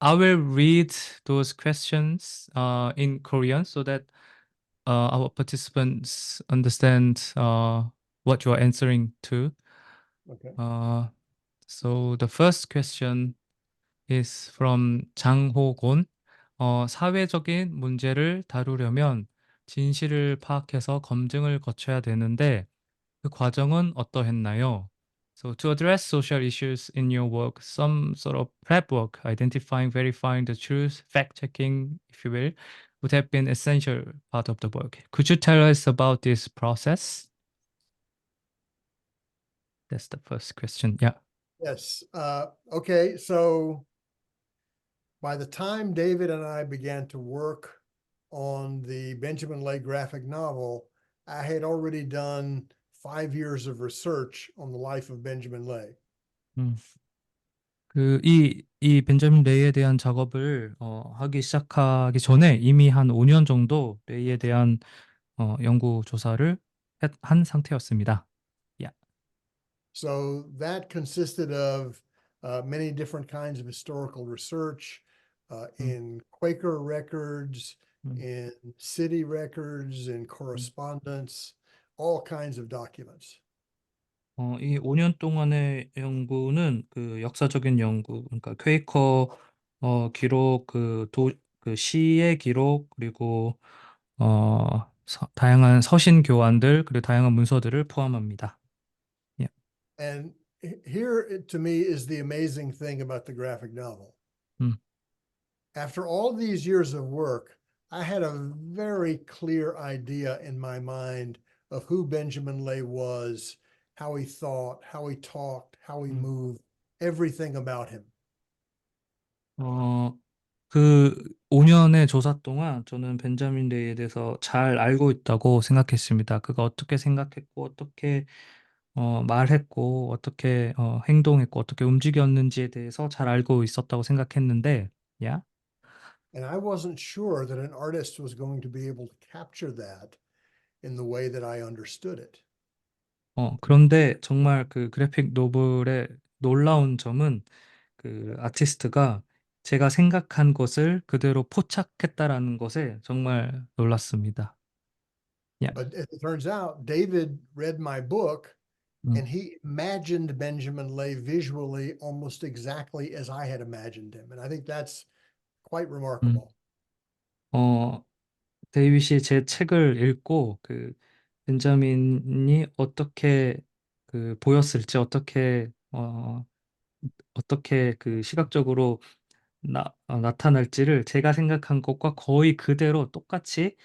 I will read those questions in Korean so that our participants understand what you are answering to. Okay. Uh, so the first question is from 장호곤. 사회적인 문제를 다루려면 진실을 파악해서 검증을 거쳐야 되는데 그 과정은 어떠했나요? So to address social issues in your work, some sort of prep work, identifying, verifying the truth, fact-checking, if you will, would have been essential part of the work. Could you tell us about this process? That's the first question. Yeah. Yes. Okay. So by the time David and I began to work on the Benjamin Lay graphic novel, I had already done 5 years of research on the life of Benjamin Lay. 음. 이 벤자민 레이에 대한 작업을 하기 시작하기 전에 이미 한 5년 정도 레이에 대한 연구 조사를 한 상태였습니다. Yeah. So that consisted of many different kinds of historical research 음, in Quaker records, 음. in city records, in correspondence, all kinds of documents. 이 5년 동안의 연구는 그 역사적인 연구, 그러니까 퀘이커 기록, 그 시의 기록, 그리고 다양한 서신 교환들, 그리고 다양한 문서들을 포함합니다. 예. And here, to me, is the amazing thing about the graphic novel. 음, After all these years of work, I had a very clear idea in my mind of who Benjamin Lay was, how he thought, how he talked, how he 음. moved, everything about him. 그 5년의 조사 동안 저는 벤자민 레이에 대해서 잘 알고 있다고 생각했습니다. 그가 어떻게 생각했고, 어떻게 말했고, 어떻게 행동했고, 어떻게 움직였는지에 대해서 잘 알고 있었다고 생각했는데, 야? And I wasn't sure that an artist was going to be able to capture that in the way that I understood it. 그런데 정말 그 그래픽 노블의 놀라운 점은 그 아티스트가 제가 생각한 것을 그대로 포착했다라는 것에 정말 놀랐습니다. 야. But as it turns out, David read my book 음, and he imagined Benjamin Lay visually almost exactly as I had imagined him. And I think that's quite 음. remarkable. 어, 데이빗이 제 책을 읽고 그 벤자민이 어떻게 그 보였을지 어떻게 그 시각적으로 나타날지를 제가 생각한 것과 거의 그대로 똑같이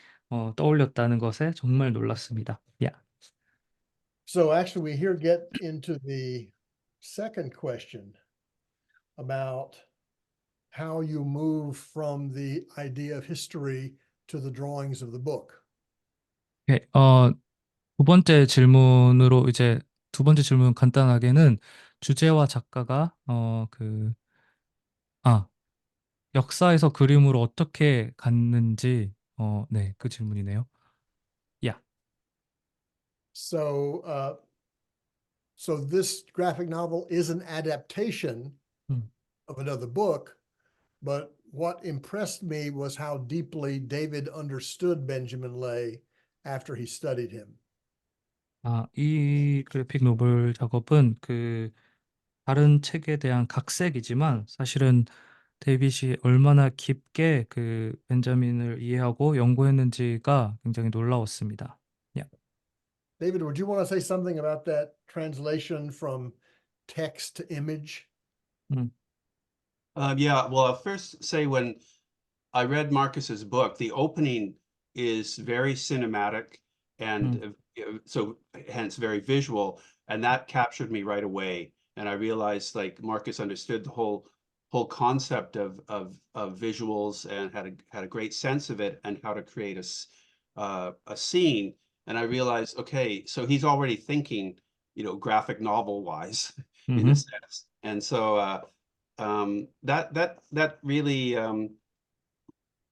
떠올렸다는 것에 정말 놀랐습니다. Yeah. So actually, we here get into the second question about how you move from the idea of history to the drawings of the book. 네, 두 번째 질문 간단하게는 주제와 작가가 역사에서 그림으로 어떻게 갔는지 네, 그 질문이네요. 야. So, so this graphic novel is an adaptation 음. of another book, but what impressed me was how deeply David understood Benjamin Lay after he studied him. 이 그래픽 노블 작업은 그 다른 책에 대한 각색이지만 사실은 데이빗이 얼마나 깊게 그 벤자민을 이해하고 연구했는지가 굉장히 놀라웠습니다. 야. David, would you want to say something about that translation from text to image? 음, Yeah, well, I'll first say when I read Marcus's book, the opening is very cinematic and so hence very visual, and that captured me right away. And I realized like Marcus understood the whole concept of visuals and had a great sense of it and how to create a scene. And I realized, okay, so he's already thinking, graphic novel wise in a 음흠. sense. And so that really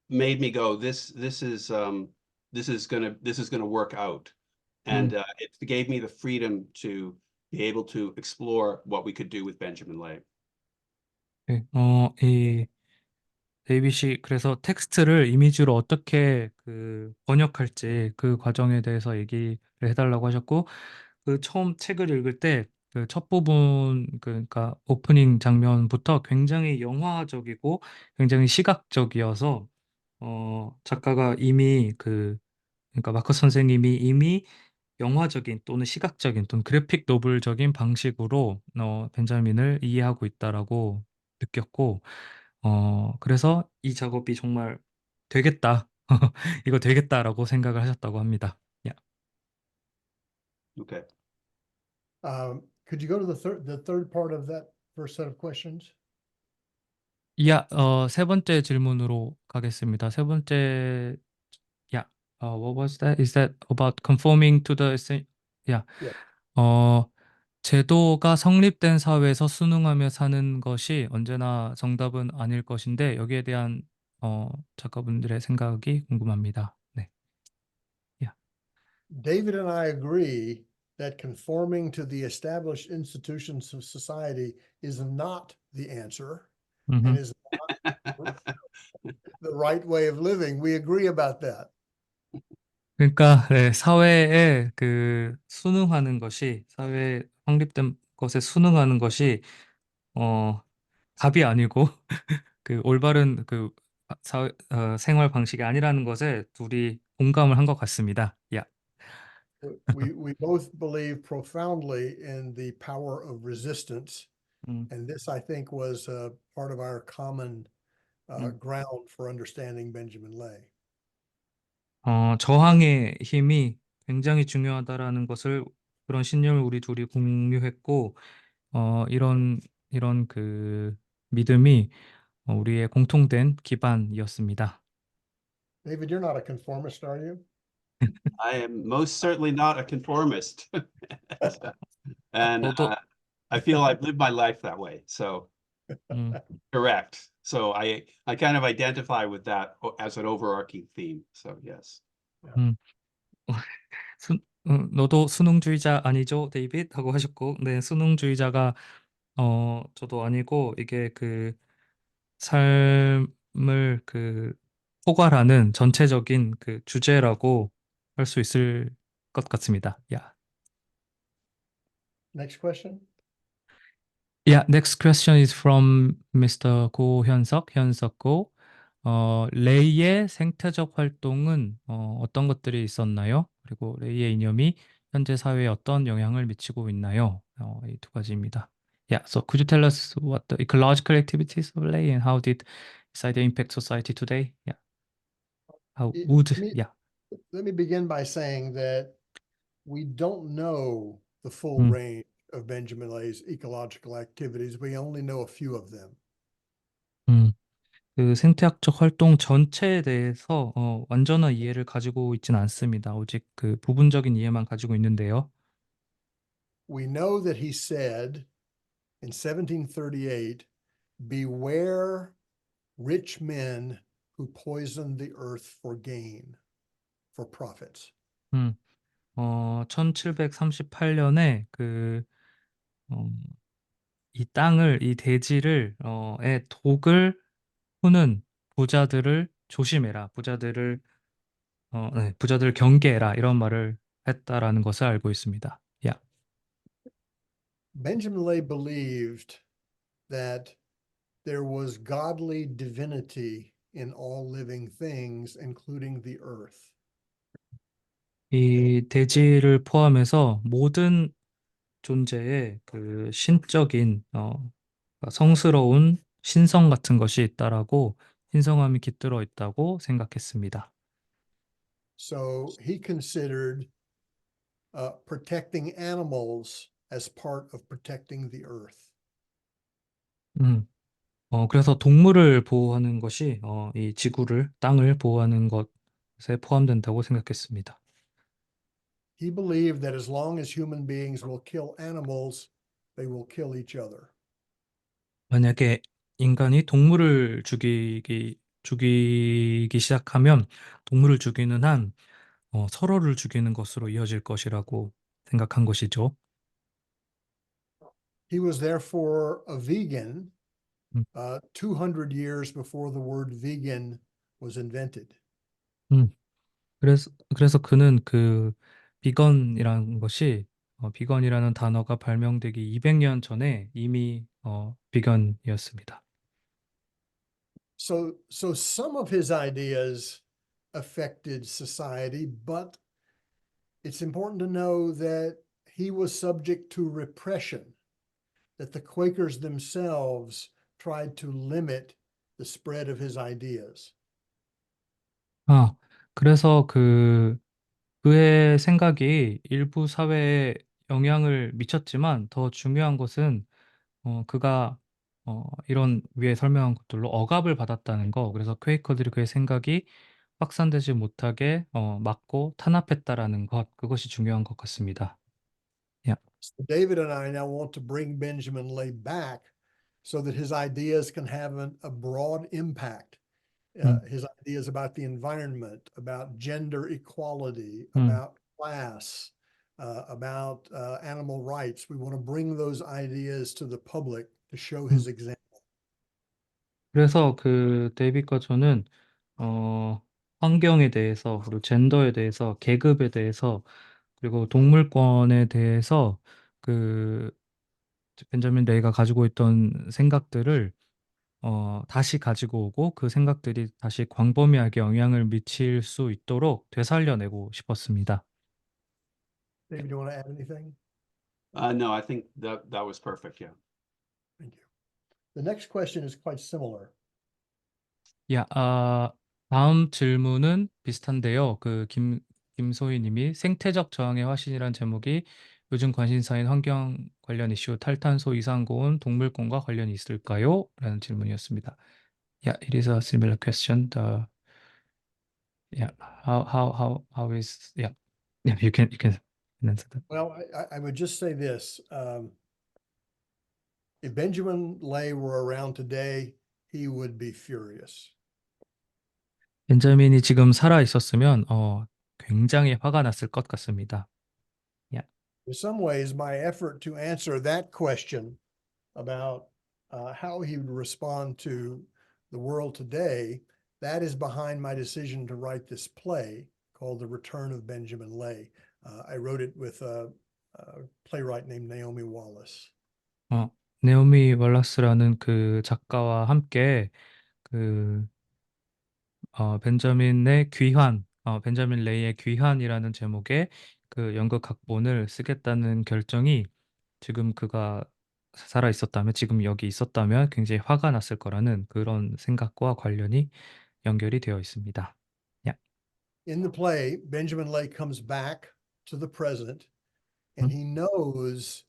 made me go, this is gonna work out, and 음. it gave me the freedom to be able to explore what we could do with Benjamin Lay. 네, 데이빗이 그래서 텍스트를 이미지로 어떻게 그 번역할지 그 과정에 대해서 얘기를 해달라고 하셨고, 그 처음 책을 읽을 때 그 첫 부분 그러니까 오프닝 장면부터 굉장히 영화적이고 굉장히 시각적이어서 작가가 이미 그러니까 마커스 선생님이 이미 영화적인 또는 시각적인 또는 그래픽 노블적인 방식으로 벤자민을 이해하고 있다라고 느꼈고, 그래서 이 작업이 정말 되겠다, 이거 되겠다라고 생각을 하셨다고 합니다. 야. Okay. Could you go to the third part of that first set of questions? 세 번째 질문으로 가겠습니다. 세 번째, what was that? Is that about conforming to the, yeah. Yeah. 제도가 성립된 사회에서 순응하며 사는 것이 언제나 정답은 아닐 것인데 여기에 대한 작가분들의 생각이 궁금합니다. 네. David and I agree that conforming to the established institutions of society is not the answer and 음흠. is the right way of living. We agree about that. 그러니까 네, 사회에 그 순응하는 것이 사회에 확립된 것에 순응하는 것이 어, 답이 아니고 그 올바른 생활 방식이 아니라는 것에 둘이 공감을 한 것 같습니다. 야. We both believe profoundly in the power of resistance. 음, And this, I think, was part of our common 음. ground for understanding Benjamin Lay. 저항의 힘이 굉장히 중요하다라는 것을 그런 신념을 우리 둘이 공유했고, 이런 그 믿음이 우리의 공통된 기반이었습니다. David, you're not a conformist, are you? I am most certainly not a conformist. And 저도 I feel I've lived my life that way. So 음, correct. So I kind of identify with that as an overarching theme. So yes. 음, 너도 수능주의자 아니죠, 데이빗? 하고 하셨고, 네, 수능주의자가 저도 아니고 이게 그 삶을 포괄하는 전체적인 그 주제라고 할 수 있을 것 같습니다. 야. Next question. Yeah, next question is from Mr. 고현석, 현석 고. 레이의 생태적 활동은 어떤 것들이 있었나요? 그리고 레이의 이념이 현재 사회에 어떤 영향을 미치고 있나요? 이 두 가지입니다. Yeah, so could you tell us what the ecological activities of Lei and how did this idea impact society today? Yeah, how It- would, Let me, yeah. let me begin by saying that we don't know the full 음. range of Benjamin Lay's ecological activities. We only know a few of them. 음. 그 생태학적 활동 전체에 대해서 완전한 이해를 가지고 있지는 않습니다. 오직 그 부분적인 이해만 가지고 있는데요. We know that he said in 1738, beware rich men who poison the earth for gain, for profits. 1738년에 이 땅을, 이 대지를, 의 독을 푸는 부자들을 조심해라. 부자들을 경계해라. 이런 말을 했다라는 것을 알고 있습니다. 야. Benjamin Lay believed that there was godly divinity in all living things, including the earth. 이 대지를 포함해서 모든 존재에 그 신적인, 그러니까 성스러운 신성 같은 것이 있다라고, 신성함이 깃들어 있다고 생각했습니다. So he considered protecting animals as part of protecting the earth. 음. 그래서 동물을 보호하는 것이 이 지구를, 땅을 보호하는 것에 포함된다고 생각했습니다. He believed that as long as human beings will kill animals, they will kill each other. 만약에 인간이 동물을 죽이기 시작하면 동물을 죽이는 한 서로를 죽이는 것으로 이어질 것이라고 생각한 것이죠. He was therefore a vegan 음, 200 years before the word vegan was invented. 음. 그래서 그는 그 비건이라는 것이 비건이라는 단어가 발명되기 200년 전에 이미 비건이었습니다. So some of his ideas affected society, but it's important to know that he was subject to repression, that the Quakers themselves tried to limit the spread of his ideas. 아, 그래서 그의 생각이 일부 사회에 영향을 미쳤지만 더 중요한 것은 그가 이런 위에 설명한 것들로 억압을 받았다는 거. 그래서 퀘이커들이 그의 생각이 확산되지 못하게 막고 탄압했다라는 것. 그것이 중요한 것 같습니다. 야, So David and I now want to bring Benjamin Lay back so that his ideas can have a broad impact. 음, His ideas about the environment, about gender equality, 음, about class, about animal rights. We want to bring those ideas to the public to show 음. his example. 그래서 그 데이빗과 저는 어, 환경에 대해서, 그리고 젠더에 대해서, 계급에 대해서, 그리고 동물권에 대해서 그 벤자민 레이가 가지고 있던 생각들을 다시 가지고 오고 그 생각들이 다시 광범위하게 영향을 미칠 수 있도록 되살려내고 싶었습니다. David, do you want to add anything? No, I think that was perfect. Yeah. Thank you. The next question is quite similar. 야, 다음 질문은 비슷한데요. 김소희 님이 생태적 저항의 화신이란 제목이 요즘 관심사인 환경 관련 이슈 탈탄소 이상고온 동물권과 관련이 있을까요? 라는 질문이었습니다. Yeah, it is a similar question. Yeah, how is, yeah, yeah, you can answer that. Well, I would just say this. If Benjamin Lay were around today, he would be furious. 벤자민이 지금 살아 있었으면 굉장히 화가 났을 것 같습니다. Yeah. In some ways, my effort to answer that question about how he would respond to the world today, that is behind my decision to write this play called The Return of Benjamin Lay. I wrote it with a playwright named Naomi Wallace. 네오미 월라스라는 그 작가와 함께 그 벤자민 레이의 귀환이라는 제목의 그 연극 각본을 쓰겠다는 결정이 지금 그가 살아 있었다면, 지금 여기 있었다면 굉장히 화가 났을 거라는 그런 생각과 관련이 연결이 되어 있습니다. 야, In the play, Benjamin Lay comes back to the present and 음, he knows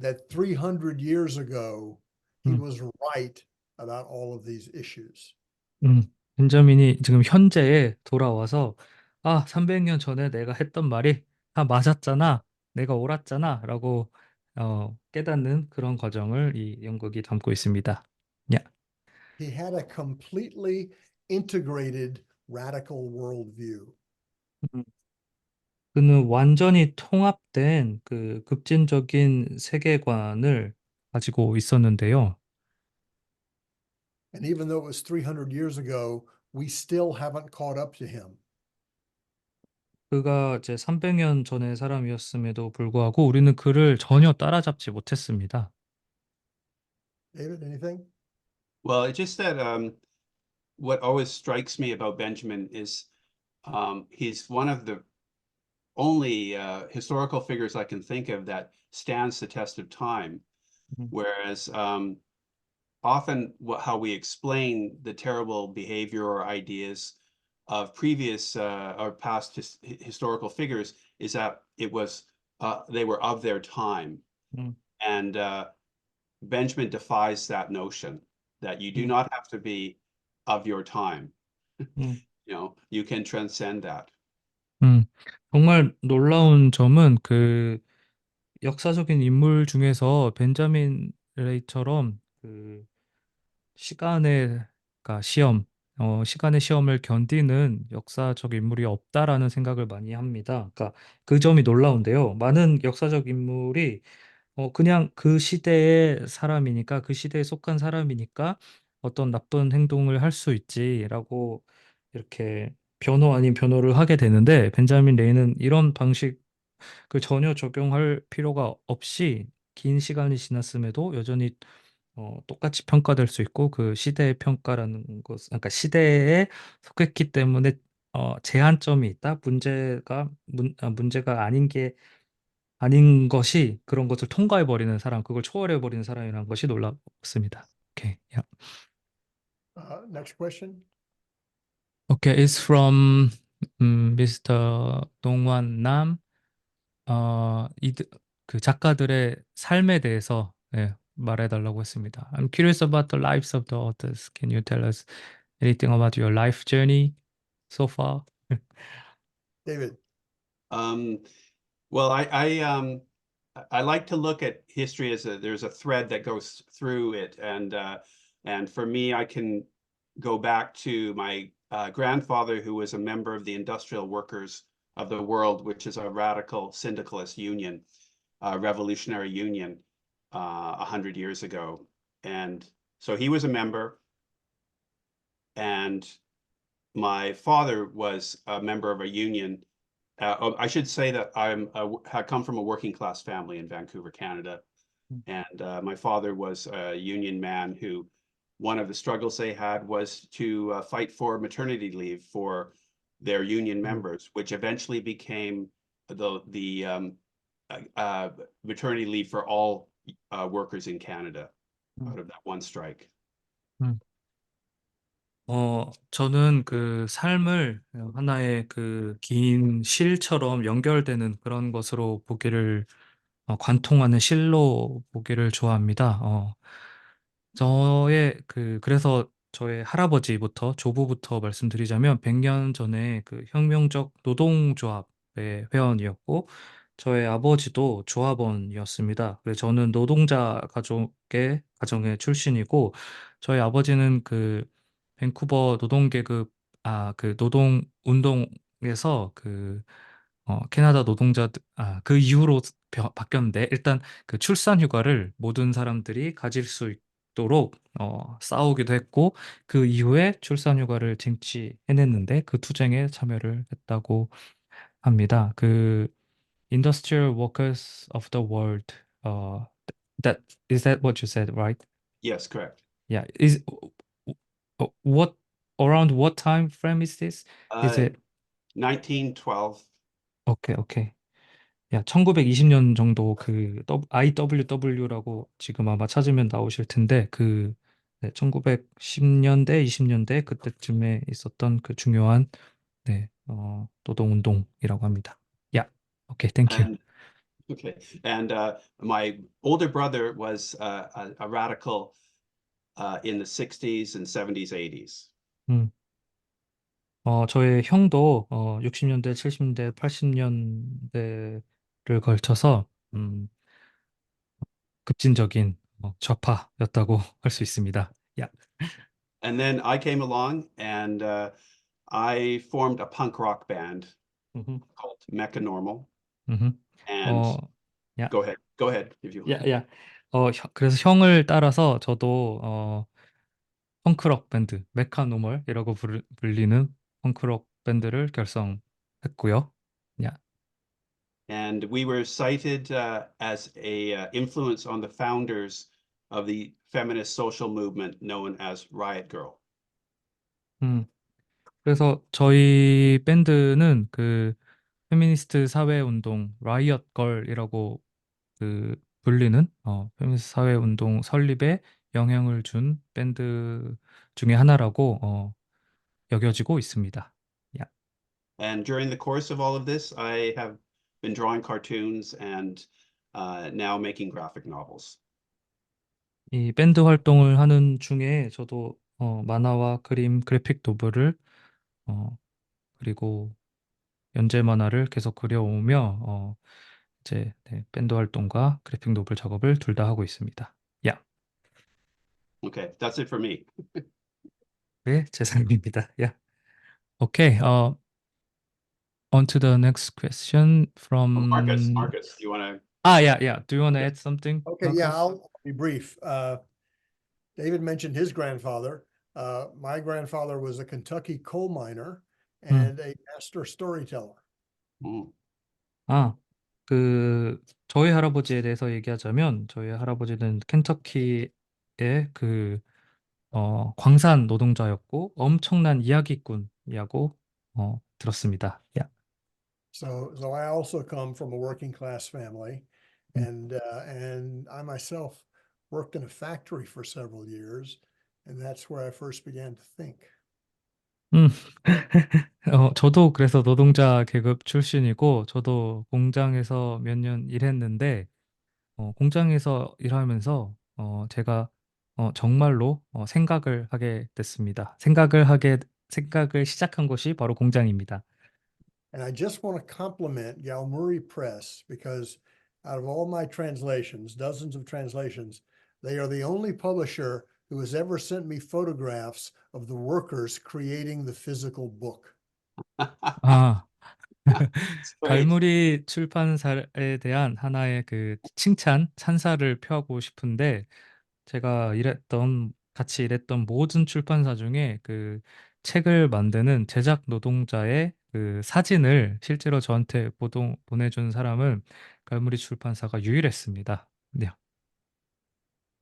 that 300 years ago, he 음, was right about all of these issues. 벤자민이 지금 현재에 돌아와서 300년 전에 내가 했던 말이 다 맞았잖아, 내가 옳았잖아 라고 깨닫는 그런 과정을 이 연극이 담고 있습니다. 야, He had a completely integrated radical worldview. 음, 그는 완전히 통합된 그 급진적인 세계관을 가지고 있었는데요. And even though it was 300 years ago, we still haven't caught up to him. 그가 이제 300년 전의 사람이었음에도 불구하고 우리는 그를 전혀 따라잡지 못했습니다. David, anything? Well, it's just that what always strikes me about Benjamin is he's one of the only historical figures I can think of that stands the test of time. 음, Whereas often how we explain the terrible behavior or ideas of previous or past historical figures is that they were of their time. 음, And Benjamin defies that notion that you do 음, not have to be of your time. 음. You can transcend that. 정말 놀라운 점은 그 역사적인 인물 중에서 벤자민 레이처럼 그 시간의 그러니까 시간의 시험을 견디는 역사적 인물이 없다라는 생각을 많이 합니다. 그러니까 그 점이 놀라운데요. 많은 역사적 인물이 그냥 그 시대의 사람이니까, 그 시대에 속한 사람이니까 어떤 나쁜 행동을 할 수 있지라고 이렇게 변호 아닌 변호를 하게 되는데, 벤자민 레이는 이런 방식을 전혀 적용할 필요가 없이 긴 시간이 지났음에도 여전히 똑같이 평가될 수 있고, 그 시대의 평가라는 것, 그러니까 시대에 속했기 때문에 제한점이 있다. 문제가 아닌 것이 그런 것을 통과해 버리는 사람, 그걸 초월해 버리는 사람이라는 것이 놀랍습니다. 오케이. Yeah. Next question. Okay, it's from Mr. 동완 남. 그 작가들의 삶에 대해서 말해달라고 했습니다. I'm curious about the lives of the authors. Can you tell us anything about your life journey so far? David. Um, well, I like to look at history as there's a thread that goes through it, and for me, I can go back to my grandfather, who was a member of the Industrial Workers of the World, which is a radical syndicalist union, revolutionary union, 100 years ago, and so he was a member, and my father was a member of a union. I should say that I come from a working class family in Vancouver, Canada, and my father was a union man who one of the struggles they had was to fight for maternity leave for their union members, which eventually became the maternity leave for all workers in Canada out of that one strike. 음. 저는 그 삶을 하나의 그 긴 실처럼 연결되는 그런 것으로 보기를, 관통하는 실로 보기를 좋아합니다. 그래서 저의 할아버지부터, 조부부터 말씀드리자면 100년 전에 그 혁명적 노동조합의 회원이었고, 저의 아버지도 조합원이었습니다. 그래서 저는 노동자 가정의 출신이고, 저희 아버지는 그 밴쿠버 노동계급, 그 노동 운동에서 캐나다 그 이후로 바뀌었는데, 일단 그 출산 휴가를 모든 사람들이 가질 수 있도록 싸우기도 했고, 그 이후에 출산 휴가를 쟁취해냈는데 그 투쟁에 참여를 했다고 합니다. 그 Industrial Workers of the World, that is that what you said, right? Yes, correct. Yeah. Is what around what time frame is this? Is it 1912. okay, okay. 야, 1920년 정도 그 IWW라고 지금 아마 찾으면 나오실 텐데, 1910년대, 20년대 그때쯤에 있었던 그 중요한 노동운동이라고 합니다. 야, 오케이, 땡큐. And okay, and my older brother was a radical in the 60s and 70s, 80s. 음, 저의 형도 60년대, 70년대, 80년대를 걸쳐서 급진적인 좌파였다고 할 수 있습니다. 야, And then I came along and I formed a punk rock band 음흠, called Mecha Normal. 음흠. And 어, 야, go ahead if you want. 야. 그래서 형을 따라서 저도 펑크록 밴드, 메카노멀이라고 불리는 펑크록 밴드를 결성했고요. 야, And we were cited as a influence on the founders of the feminist social movement known as Riot Girl. 음, 그래서 저희 밴드는 그 페미니스트 사회 운동 라이엇 걸이라고 불리는 페미니스트 사회 운동 설립에 영향을 준 밴드 중에 하나라고 여겨지고 있습니다. 야. And during the course of all of this, I have been drawing cartoons and now making graphic novels. 이 밴드 활동을 하는 중에 저도 만화와 그림, 그래픽 노블을 그리고 연재 만화를 계속 그려오며 이제 밴드 활동과 그래픽 노블 작업을 둘 다 하고 있습니다. 야, Okay, that's it for me. 네, 제 삶입니다. 야, 오케이. On to the next question Oh, from Marcus, you want to? Yeah. Do you want to Yeah. add something, Okay, yeah, Marcus? I'll be brief. David mentioned his grandfather. My grandfather was a Kentucky coal miner 음. and a master storyteller. Mm. 아, 저희 할아버지에 대해서 얘기하자면, 저희 할아버지는 켄터키의 그, 광산 노동자였고, 엄청난 이야기꾼이라고, 들었습니다. 야. So I also come from a working class family, 음. and I myself worked in a factory for several years, and that's where I first began to think. 음. 저도 그래서 노동자 계급 출신이고, 저도 공장에서 몇 년 일했는데, 공장에서 일하면서, 제가, 정말로, 생각을 하게 됐습니다. 생각을 시작한 것이 바로 공장입니다. And I just want to compliment Galmuri Press because out of all my translations, dozens of translations, they are the only publisher who has ever sent me photographs of the workers creating the physical book. 아, It's great. 갈무리 출판사에 대한 하나의 그 칭찬, 찬사를 표하고 싶은데, 제가 같이 일했던 모든 출판사 중에 그 책을 만드는 제작 노동자의 그 사진을 실제로 저한테 보내준 사람은 갈무리 출판사가 유일했습니다. 네.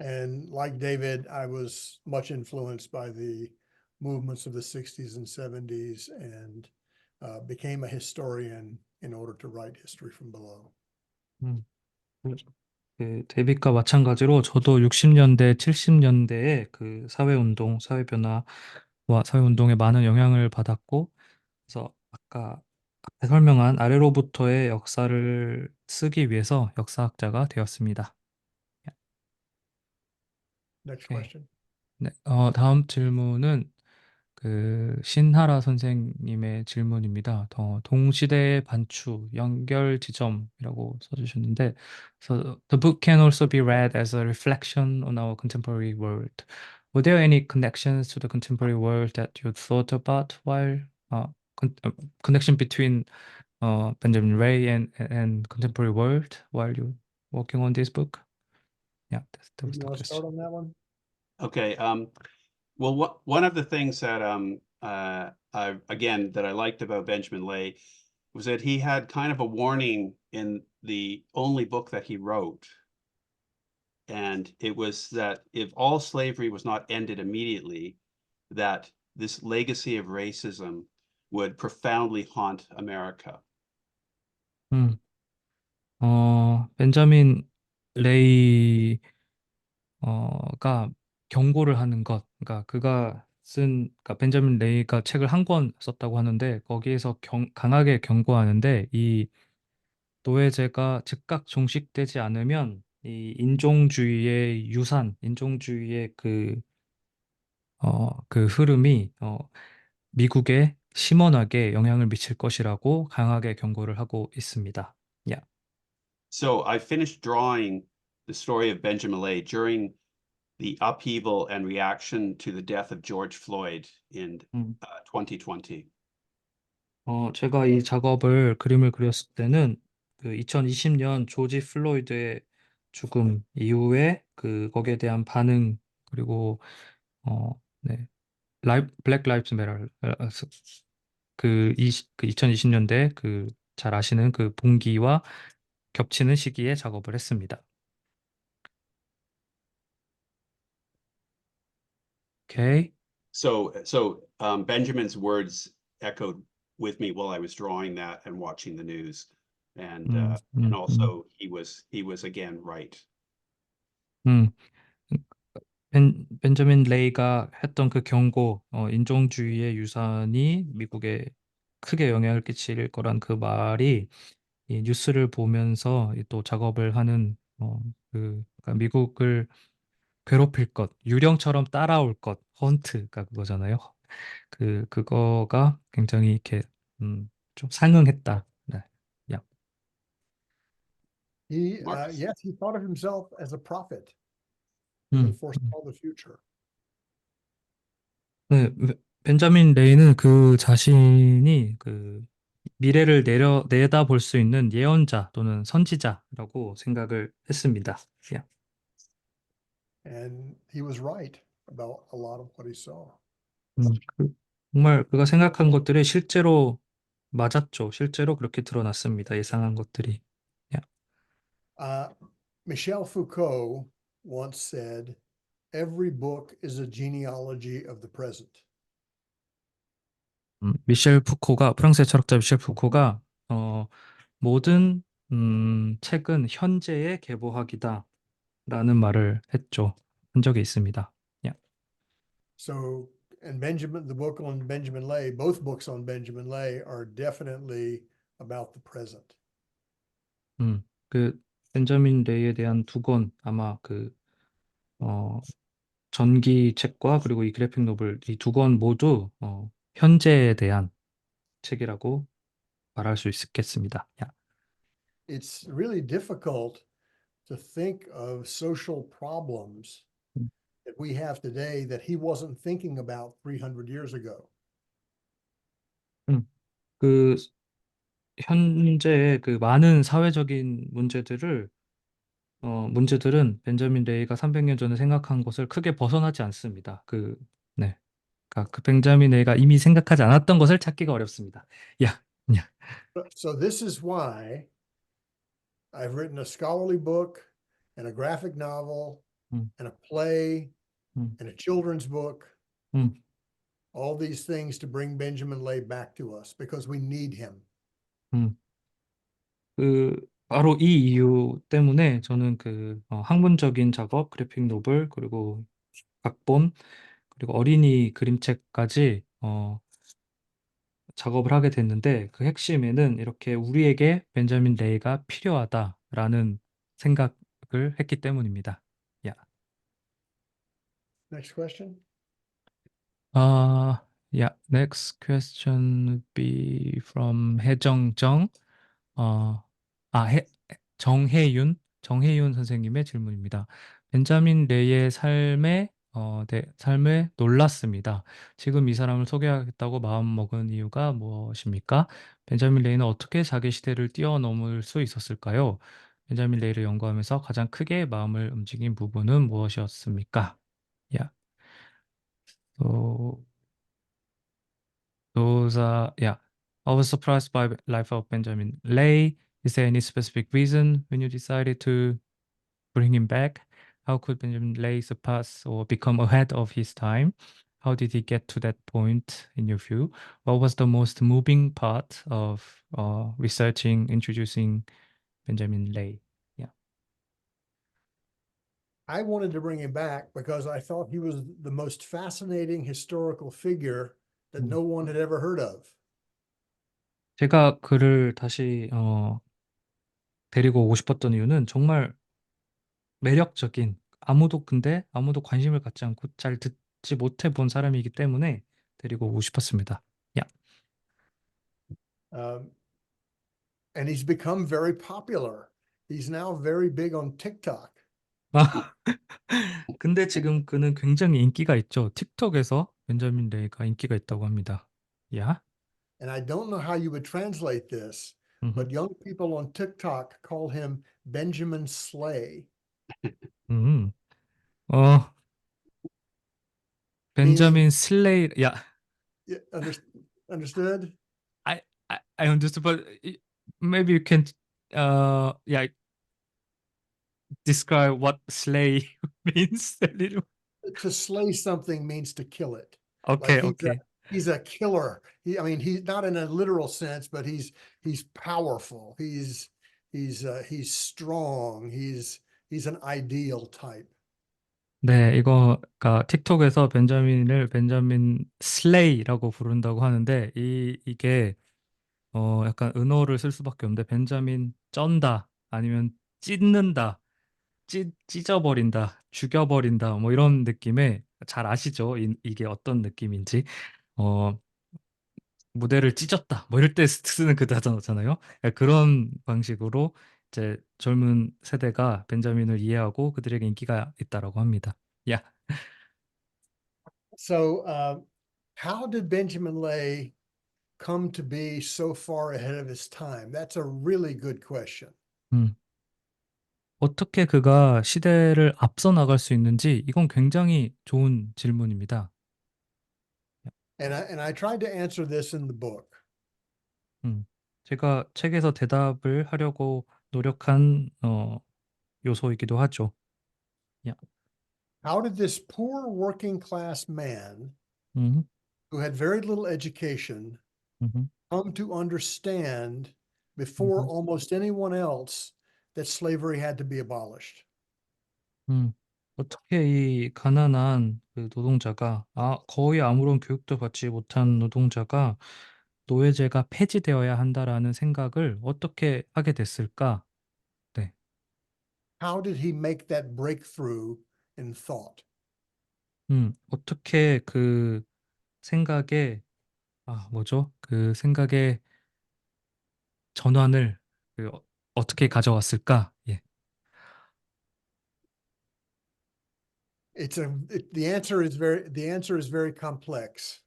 And like David, I was much influenced by the movements of the 60s and 70s and became a historian in order to write history from below. 음. 데이빗과 마찬가지로 저도 60년대, 70년대에 그 사회운동, 사회변화와 사회운동에 많은 영향을 받았고, 그래서 아까 앞에 설명한 아래로부터의 역사를 쓰기 위해서 역사학자가 되었습니다. Next 오케이. question. 네, 다음 질문은 그 신하라 선생님의 질문입니다. 동시대의 반추, 연결 지점이라고 써주셨는데, so the book can also be read as a reflection on our contemporary world. Were there any connections to the contemporary world that you thought about while connection between Benjamin Ray and contemporary world while you working on this book? Yeah, that was You the want to question. start on that one? Okay. Well, one of the things that that I liked about Benjamin Lay was that he had kind of a warning in the only book that he wrote. And it was that if all slavery was not ended immediately, that this legacy of racism would profoundly haunt America. 음. 벤자민 레이가 경고를 하는 것, 그러니까 그러니까 벤자민 레이가 책을 한 권 썼다고 하는데 거기에서 강하게 경고하는데 이 노예제가 즉각 종식되지 않으면 이 인종주의의 인종주의의 그 흐름이 미국에 심원하게 영향을 미칠 것이라고 강하게 경고를 하고 있습니다. 야. So I finished drawing the story of Benjamin Lay during the upheaval and reaction to the death of George Floyd in 2020. 제가 이 그림을 그렸을 때는 그 2020년 조지 플로이드의 죽음 이후에 거기에 대한 반응 그리고 네, 블랙 라이브스 매터 그 2020년대 잘 아시는 그 분기와 겹치는 시기에 작업을 했습니다. 오케이. So Benjamin's words echoed with me while I was drawing that and watching the news. And also he was again right. 음. 벤자민 레이가 했던 그 경고, 인종주의의 유산이 미국에 크게 영향을 끼칠 거란 그 말이 이 뉴스를 보면서 또 작업을 하는 그러니까 미국을 괴롭힐 것, 유령처럼 따라올 것, 헌트가 그거잖아요. 그거가 굉장히 이렇게 좀 상응했다. 네. 야. Marcus? Yes, he thought of himself as a prophet who would foresaw the future. 네, 벤자민 레이는 그 자신이 미래를 내다볼 수 있는 예언자 또는 선지자라고 생각을 했습니다. Yeah. And he was right about a lot of what he saw. 그- 정말 그가 생각한 것들이 실제로 맞았죠. 실제로 그렇게 드러났습니다. 예상한 것들이. Yeah. Uh, Michel Foucault once said, every book is a genealogy of the present. 미셸 푸코가 프랑스의 철학자 미셸 푸코가 모든 책은 현재의 계보학이다라는 말을 했죠. 한 적이 있습니다. Yeah. So, and Benjamin, the book on Benjamin Lay, both books on Benjamin Lay are definitely about the present. 그 벤자민 레이에 대한 두 권 아마 그 어, 전기 책과 그리고 이 그래픽 노블 이 두 권 모두 현재에 대한 책이라고 말할 수 있겠습니다. Yeah. It's really difficult to think of social problems 음, that we have today that he wasn't thinking about 300 years ago. 음. 그 현재의 그 많은 사회적인 문제들은 벤자민 레이가 300년 전에 생각한 것을 크게 벗어나지 않습니다. 네. 그러니까 그 벤자민 레이가 이미 생각하지 않았던 것을 찾기가 어렵습니다. 야, 야. So this is why I've written a scholarly book and a graphic novel 음, and a play 음, and a children's book, 음. all these things to bring Benjamin Lay back to us because we need him. 음. 바로 이 이유 때문에 저는 학문적인 작업, 그래픽 노블, 그리고 각본, 그리고 어린이 그림책까지 작업을 하게 됐는데 그 핵심에는 이렇게 우리에게 벤자민 레이가 필요하다라는 생각을 했기 때문입니다. 야. Next question. Yeah. Next question would be from 해정 정. 어, 아, 정혜윤 선생님의 질문입니다. 벤자민 레이의 삶에 놀랐습니다. 지금 이 사람을 소개하겠다고 마음먹은 이유가 무엇입니까? 벤자민 레이는 어떻게 자기 시대를 뛰어넘을 수 있었을까요? 벤자민 레이를 연구하면서 가장 크게 마음을 움직인 부분은 무엇이었습니까? Yeah. So those are, yeah. I was surprised by life of Benjamin Lay. Is there any specific reason when you decided to bring him back? How could Benjamin Lay surpass or become ahead of his time? How did he get to that point in your view? What was the most moving part of introducing Benjamin Lay? Yeah. I wanted to bring him back because I thought he was the most fascinating historical figure that 음. no one had ever heard of. 제가 그를 다시 데리고 오고 싶었던 이유는 정말 매력적인 근데 아무도 관심을 갖지 않고 잘 듣지 못해 본 사람이기 때문에 데리고 오고 싶었습니다. 야. Um, and he's become very popular. He's now very big on TikTok. 아, 근데 지금 그는 굉장히 인기가 있죠. 틱톡에서 벤자민 레이가 인기가 있다고 합니다. 야. And I don't know how you would translate this, 음흠. but young people on TikTok call him Benjamin Slay, 음. 어, meaning, 벤자민 슬레이 야. yeah, understood? I understood but maybe you can yeah, describe what slay means a little. To slay something means to kill it. Like Okay, okay. he's a killer. I mean, he's not in a literal sense, but he's powerful. He's strong. He's an ideal type. 네, 이거가 틱톡에서 벤자민을 벤자민 슬레이라고 부른다고 하는데 이게 약간 은어를 쓸 수밖에 없는데 벤자민 쩐다 아니면 찢는다 찢어버린다 죽여버린다 뭐 이런 느낌의 잘 아시죠? 이게 어떤 느낌인지 어 무대를 찢었다 뭐 이럴 때 쓰는 그 단어잖아요. 그런 방식으로 이제 젊은 세대가 벤자민을 이해하고 그들에게 인기가 있다라고 합니다. 야. So, how did Benjamin Lay come to be so far ahead of its time? That's a really good question. 음, 어떻게 그가 시대를 앞서 나갈 수 있는지 이건 굉장히 좋은 질문입니다. And I tried to answer this in the book. 제가 책에서 대답을 하려고 노력한 요소이기도 하죠. 야, How did this poor working class man 음, who had very little education 음, come to understand before 음, almost anyone else that slavery had to be abolished? 어떻게 이 가난한 그 노동자가 거의 아무런 교육도 받지 못한 노동자가 노예제가 폐지되어야 한다라는 생각을 어떻게 하게 됐을까? 네. How did he make that breakthrough in thought? 어떻게 그 생각에 뭐죠? 그 생각의 전환을 어떻게 가져왔을까? 예. The answer is very complex.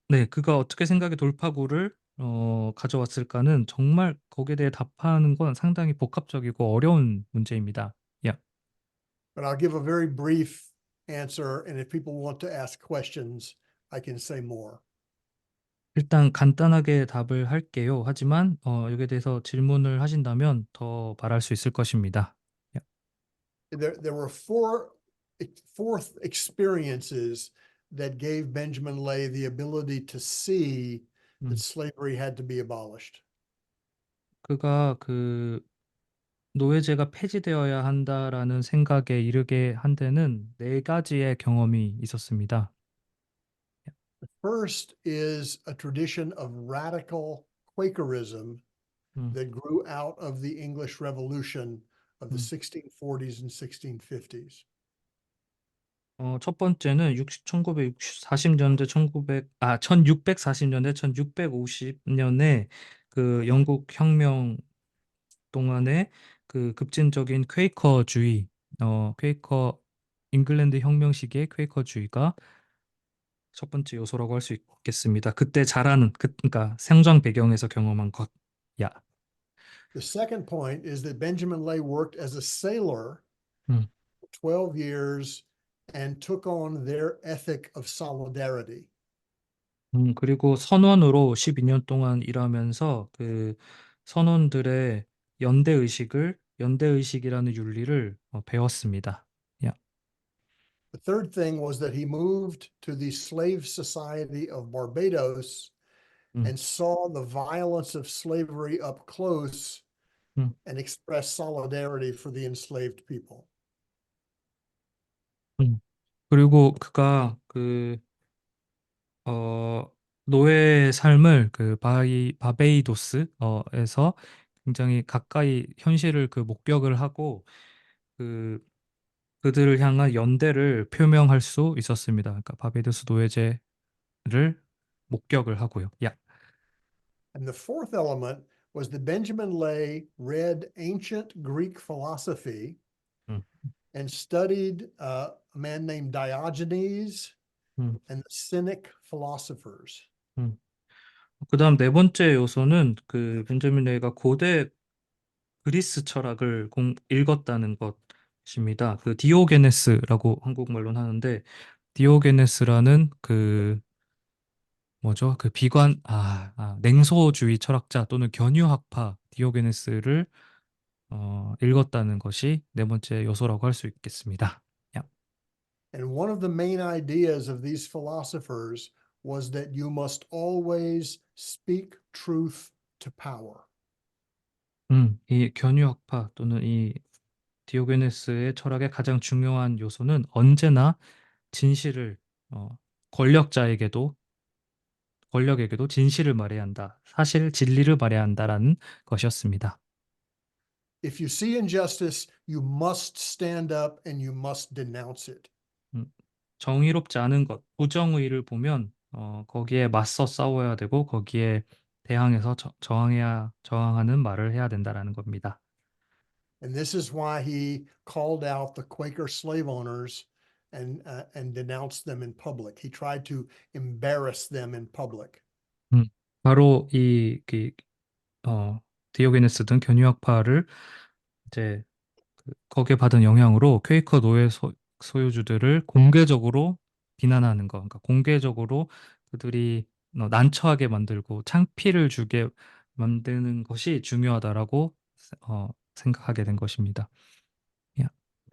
네, 그가 어떻게 생각의 돌파구를 가져왔을까는 정말 거기에 대해 답하는 건 상당히 복합적이고 어려운 문제입니다. 야, But I'll give a very brief answer, and if people want to ask questions, I can say more. 일단 간단하게 답을 할게요. 하지만 여기에 대해서 질문을 하신다면 더 말할 수 있을 것입니다. 야, There were four experiences that gave Benjamin Lay the ability to see that 음, slavery had to be abolished. 그가 그 노예제가 폐지되어야 한다라는 생각에 이르게 한 데는 네 가지의 경험이 있었습니다. First is a tradition of radical Quakerism 음, that grew out of the English Revolution of the 음. 1640s and 1650s. 첫 번째는 1940년대 1640년대 1650년에 그 영국 혁명 동안에 그 급진적인 퀘이커주의, 퀘이커 잉글랜드 혁명 시기의 퀘이커주의가 첫 번째 요소라고 할 수 있겠습니다. 그때 자라는 그러니까 성장 배경에서 경험한 것. 야. The second point is that Benjamin Lay worked as a sailor 음. for 12 years and took on their ethic of solidarity. 그리고 선원으로 12년 동안 일하면서 그 선원들의 연대의식이라는 윤리를 배웠습니다. 야. The third thing was that he moved to the slave society of Barbados 음, and saw the violence of slavery up close 음, and expressed solidarity for the enslaved people. 음. 그리고 그가 그 노예의 삶을 그 바베이도스에서 굉장히 가까이 현실을 그 목격을 하고 그 그들을 향한 연대를 표명할 수 있었습니다. 그러니까 바베이도스 노예제를 목격을 하고요. 야. And the fourth element was that Benjamin Lay read ancient Greek philosophy 음, and studied a man named Diogenes 음, and the Cynic philosophers. 음. 그다음 네 번째 요소는 그 벤자민 레이가 고대 그리스 철학을 읽었다는 것입니다. 그 디오게네스라고 한국말로는 하는데 디오게네스라는 그 뭐죠? 그 냉소주의 철학자 또는 견유학파 디오게네스를 읽었다는 것이 네 번째 요소라고 할 수 있겠습니다. 야. And one of the main ideas of these philosophers was that you must always speak truth to power. 이 견유학파 또는 이 디오게네스의 철학의 가장 중요한 요소는 언제나 진실을 어, 권력자에게도 권력에게도 진실을 말해야 한다. 사실 진리를 말해야 한다라는 것이었습니다. If you see injustice, you must stand up and you must denounce it. 음, 정의롭지 않은 것, 부정의를 보면 거기에 맞서 싸워야 되고 거기에 대항해서 저항하는 말을 해야 된다라는 겁니다. And this is why he called out the Quaker slave owners and denounce them in public. He tried to embarrass them in public. 바로 디오게네스든 견유학파를 이제 거기에 받은 영향으로 퀘이커 노예 소유주들을 공개적으로 비난하는 거, 그러니까 공개적으로 그들이 난처하게 만들고 창피를 주게 만드는 것이 중요하다라고 생각하게 된 것입니다.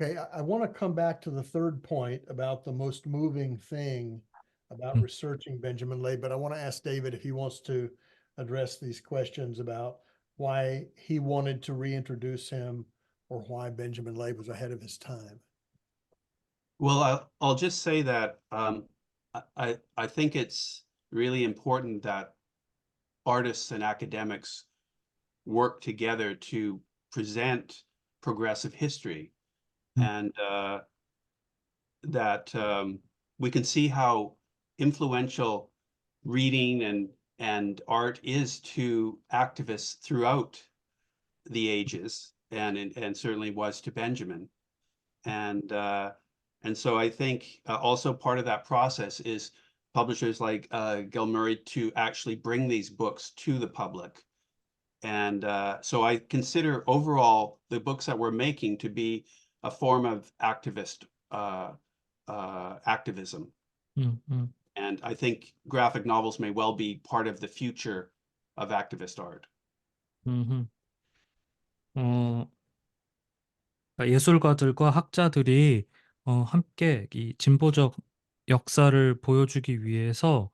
Okay, I want to come back to the third point about the most moving thing about Mm. researching Benjamin Lay, but I want to ask David if he wants to address these questions about why he wanted to reintroduce him or why Benjamin Lay was ahead of his time. Well, I'll just say that I think it's really important that artists and academics work together to present progressive history, and that we can see how influential reading and art is to activists throughout the ages, and certainly was to Benjamin. And so I think also part of that process is publishers like Gil Murray to actually bring these books to the public. And so I consider overall the books that we're making to be a form of activism. And I think graphic novels may well be part of the future of activist art. 그러니까 예술가들과 학자들이 함께 이 진보적 역사를 보여주기 위해서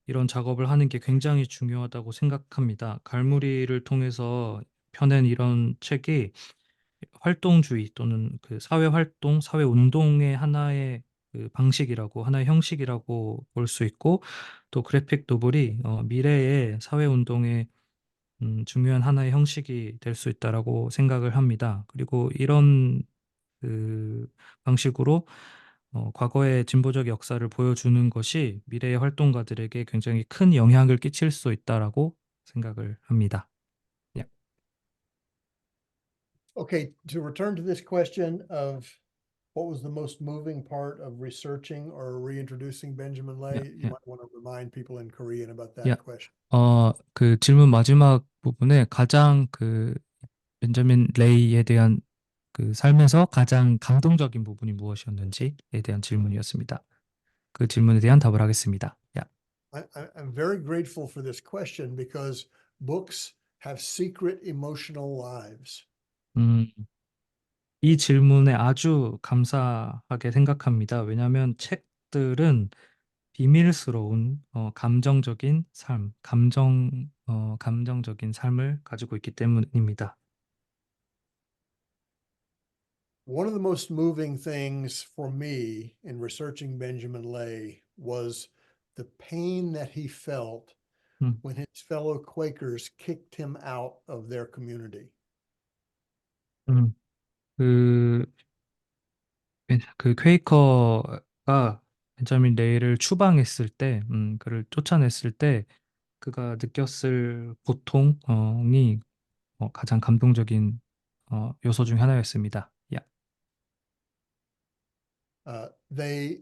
이런 작업을 하는 게 굉장히 중요하다고 생각합니다. 갈무리를 통해서 펴낸 이런 책이 활동주의 또는 그 사회 활동, 사회 운동의 하나의 그 방식이라고, 하나의 형식이라고 볼 수 있고, 또 그래픽 노블이 미래의 사회 운동의 중요한 하나의 형식이 될 수 있다라고 생각을 합니다. 그리고 이런 그 방식으로 과거의 진보적 역사를 보여주는 것이 미래의 활동가들에게 굉장히 큰 영향을 끼칠 수 있다라고 생각을 합니다. Okay, to return to this question of what was the most moving part of researching or reintroducing Benjamin Lay, you might want to remind people in Korean about that question. 그 질문 마지막 부분에 가장 그 벤자민 레이에 대한 그 삶에서 가장 감동적인 부분이 무엇이었는지에 대한 질문이었습니다. 그 질문에 대한 답을 하겠습니다. I'm very grateful for this question because books have secret emotional lives. 이 질문에 아주 감사하게 생각합니다. 왜냐하면 책들은 비밀스러운 감정적인 삶, 감정적인 삶을 가지고 있기 때문입니다. One of the most moving things for me in researching Benjamin Lay was the pain that he felt when his fellow Quakers kicked him out of their community. 그 퀘이커가 벤자민 레이를 추방했을 때, 그를 쫓아냈을 때 그가 느꼈을 고통이 가장 감동적인 요소 중 하나였습니다. They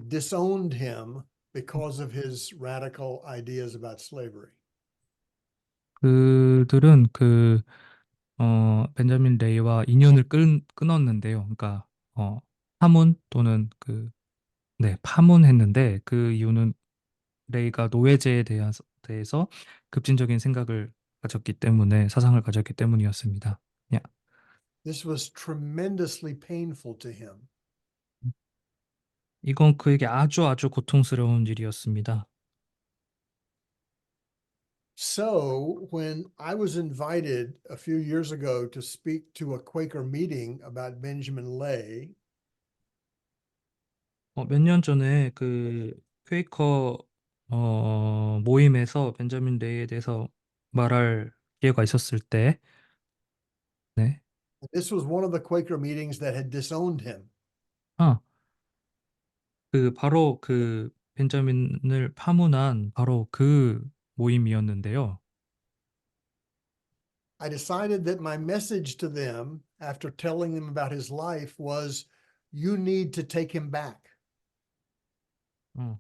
disowned him because of his radical ideas about slavery. 그들은 벤자민 레이와 인연을 끊었는데요. 그러니까 파문 또는 파문했는데 그 이유는 레이가 노예제에 대해서 급진적인 생각을 가졌기 때문에 사상을 가졌기 때문이었습니다. This was tremendously painful to him. 이건 그에게 아주 고통스러운 일이었습니다. So when I was invited a few years ago to speak to a Quaker meeting about Benjamin Lay, 몇 년 전에 그 퀘이커 모임에서 벤자민 레이에 대해서 말할 기회가 있었을 때, this was one of the Quaker meetings that had disowned him. 바로 벤자민을 파문한 바로 그 모임이었는데요. I decided that my message to them after telling them about his life was you need to take him back. 어,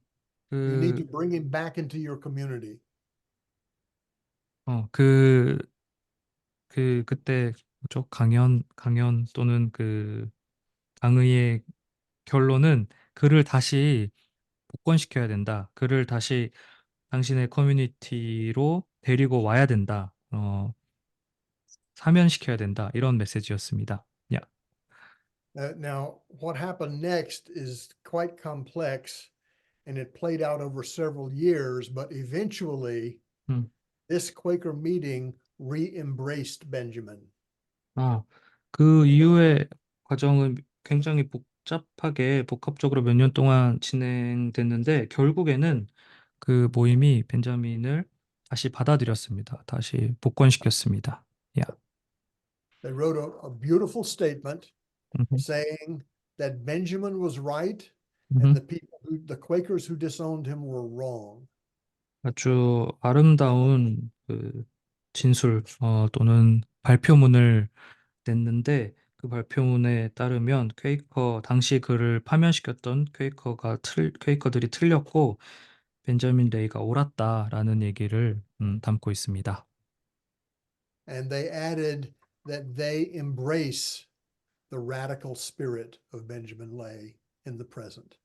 You need to 그, bring him back into your community. 어, 그때 뭐죠? 강연 또는 강의의 결론은 그를 다시 복권시켜야 된다. 그를 다시 당신의 커뮤니티로 데리고 와야 된다. 사면시켜야 된다. 이런 메시지였습니다. 야, Now, what happened next is quite complex and it played out over several years, but eventually 음, this Quaker meeting re-embraced Benjamin. 그 이후의 과정은 굉장히 복합적으로 몇 년 동안 진행됐는데 결국에는 그 모임이 벤자민을 다시 받아들였습니다. 다시 복권시켰습니다. 야, They wrote a beautiful statement 음흠, saying that Benjamin was right and 음흠. the Quakers who disowned him were wrong. 아주 아름다운 진술 또는 발표문을 냈는데 그 발표문에 따르면 당시 그를 파면시켰던 퀘이커들이 틀렸고 벤자민 레이가 옳았다라는 얘기를 담고 있습니다. And they added that they embrace the radical spirit of Benjamin Lay in the present.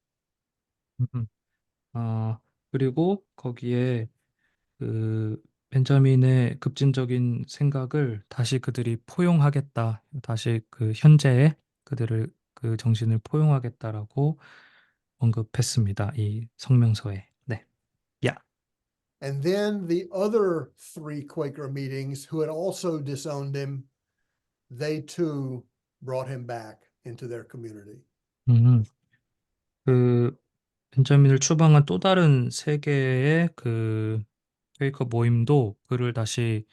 음, 그리고 거기에 그 벤자민의 급진적인 생각을 다시 그들이 포용하겠다. 다시 그 현재의 그 정신을 포용하겠다라고 언급했습니다. 이 성명서에. 네. 야. And then the other three Quaker meetings who had also disowned him, they too brought him back into their community. 음, 그 벤자민을 추방한 또 다른 세 개의 그 퀘이커 모임도 그를 다시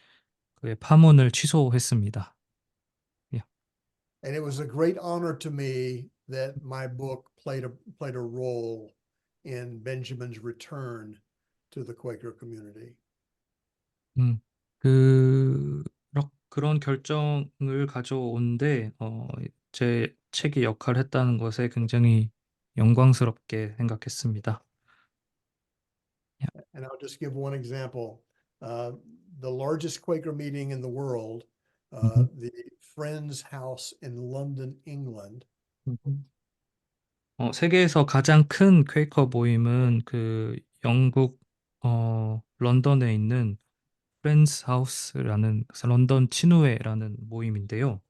그의 파문을 취소했습니다. 야. And it was a great honor to me that my book played a role in Benjamin's return to the Quaker community. 음, 그런 결정을 가져온데, 제 책이 역할을 했다는 것에 굉장히 영광스럽게 생각했습니다. And I'll just give one example. The largest Quaker meeting in the world, 음, the Friends House in London, England, 세계에서 가장 큰 퀘이커 모임은 영국, 런던에 있는 프렌즈 하우스라는, 런던 친후회라는 모임인데요.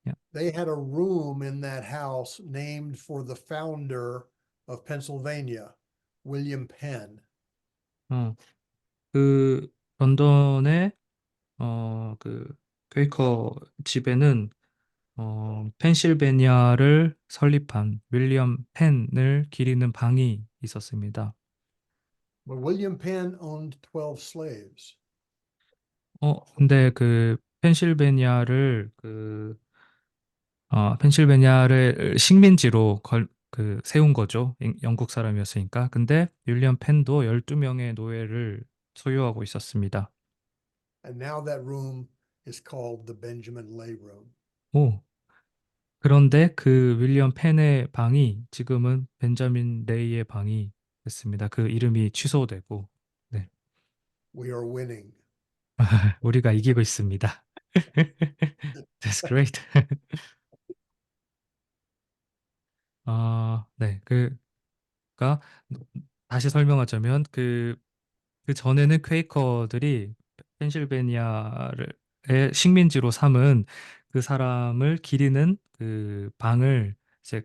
야, they had a room in that house named for the founder of Pennsylvania, William Penn. 어, 런던의, 퀘이커 집에는 펜실베니아를 설립한 윌리엄 펜을 기리는 방이 있었습니다. But William Penn owned 12 slaves. 근데 펜실베니아를 식민지로 세운 거죠. 영국 사람이었으니까. 근데 윌리엄 펜도 12명의 노예를 소유하고 있었습니다. And now that room is called the Benjamin Lay Room. 오, 그런데 그 윌리엄 펜의 방이 지금은 벤자민 레이의 방이 됐습니다. 그 이름이 취소되고, 네. We are winning. 우리가 이기고 있습니다. That's great. 네. 그러니까 다시 설명하자면 그 전에는 퀘이커들이 펜실베니아의 식민지로 삼은 그 사람을 기리는 그 방을 이제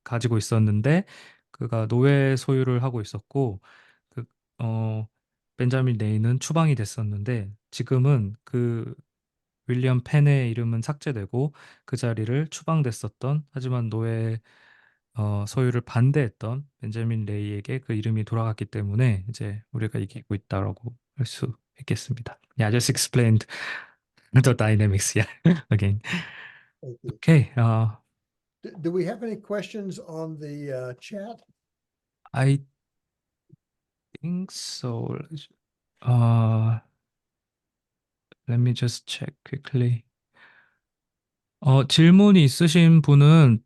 가지고 있었는데 그가 노예 소유를 하고 있었고 그 어 벤자민 레이는 추방이 됐었는데 지금은 그 윌리엄 펜의 이름은 삭제되고 그 자리를 추방됐었던 하지만 노예 소유를 반대했던 벤자민 레이에게 그 이름이 돌아갔기 때문에 이제 우리가 이기고 있다라고 할 수 있겠습니다. Yeah, I just explained the dynamics. Yeah, again. Thank you. Okay. Do we have any questions on the chat? I think so. Uh, let me just check quickly. 질문이 있으신 분은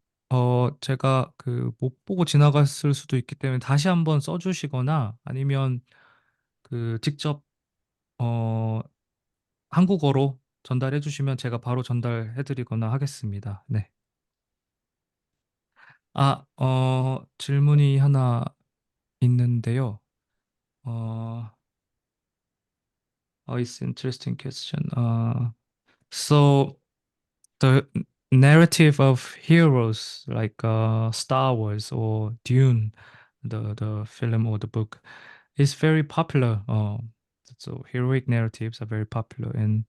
제가 그 못 보고 지나갔을 수도 있기 때문에 다시 한번 써주시거나 아니면 그 직접 어, 한국어로 전달해 주시면 제가 바로 전달해 드리거나 하겠습니다. 네. 질문이 하나 있는데요. 어, it's interesting question. So the narrative of heroes like Star Wars or Dune, the film or the book, is very popular. So heroic narratives are very popular. And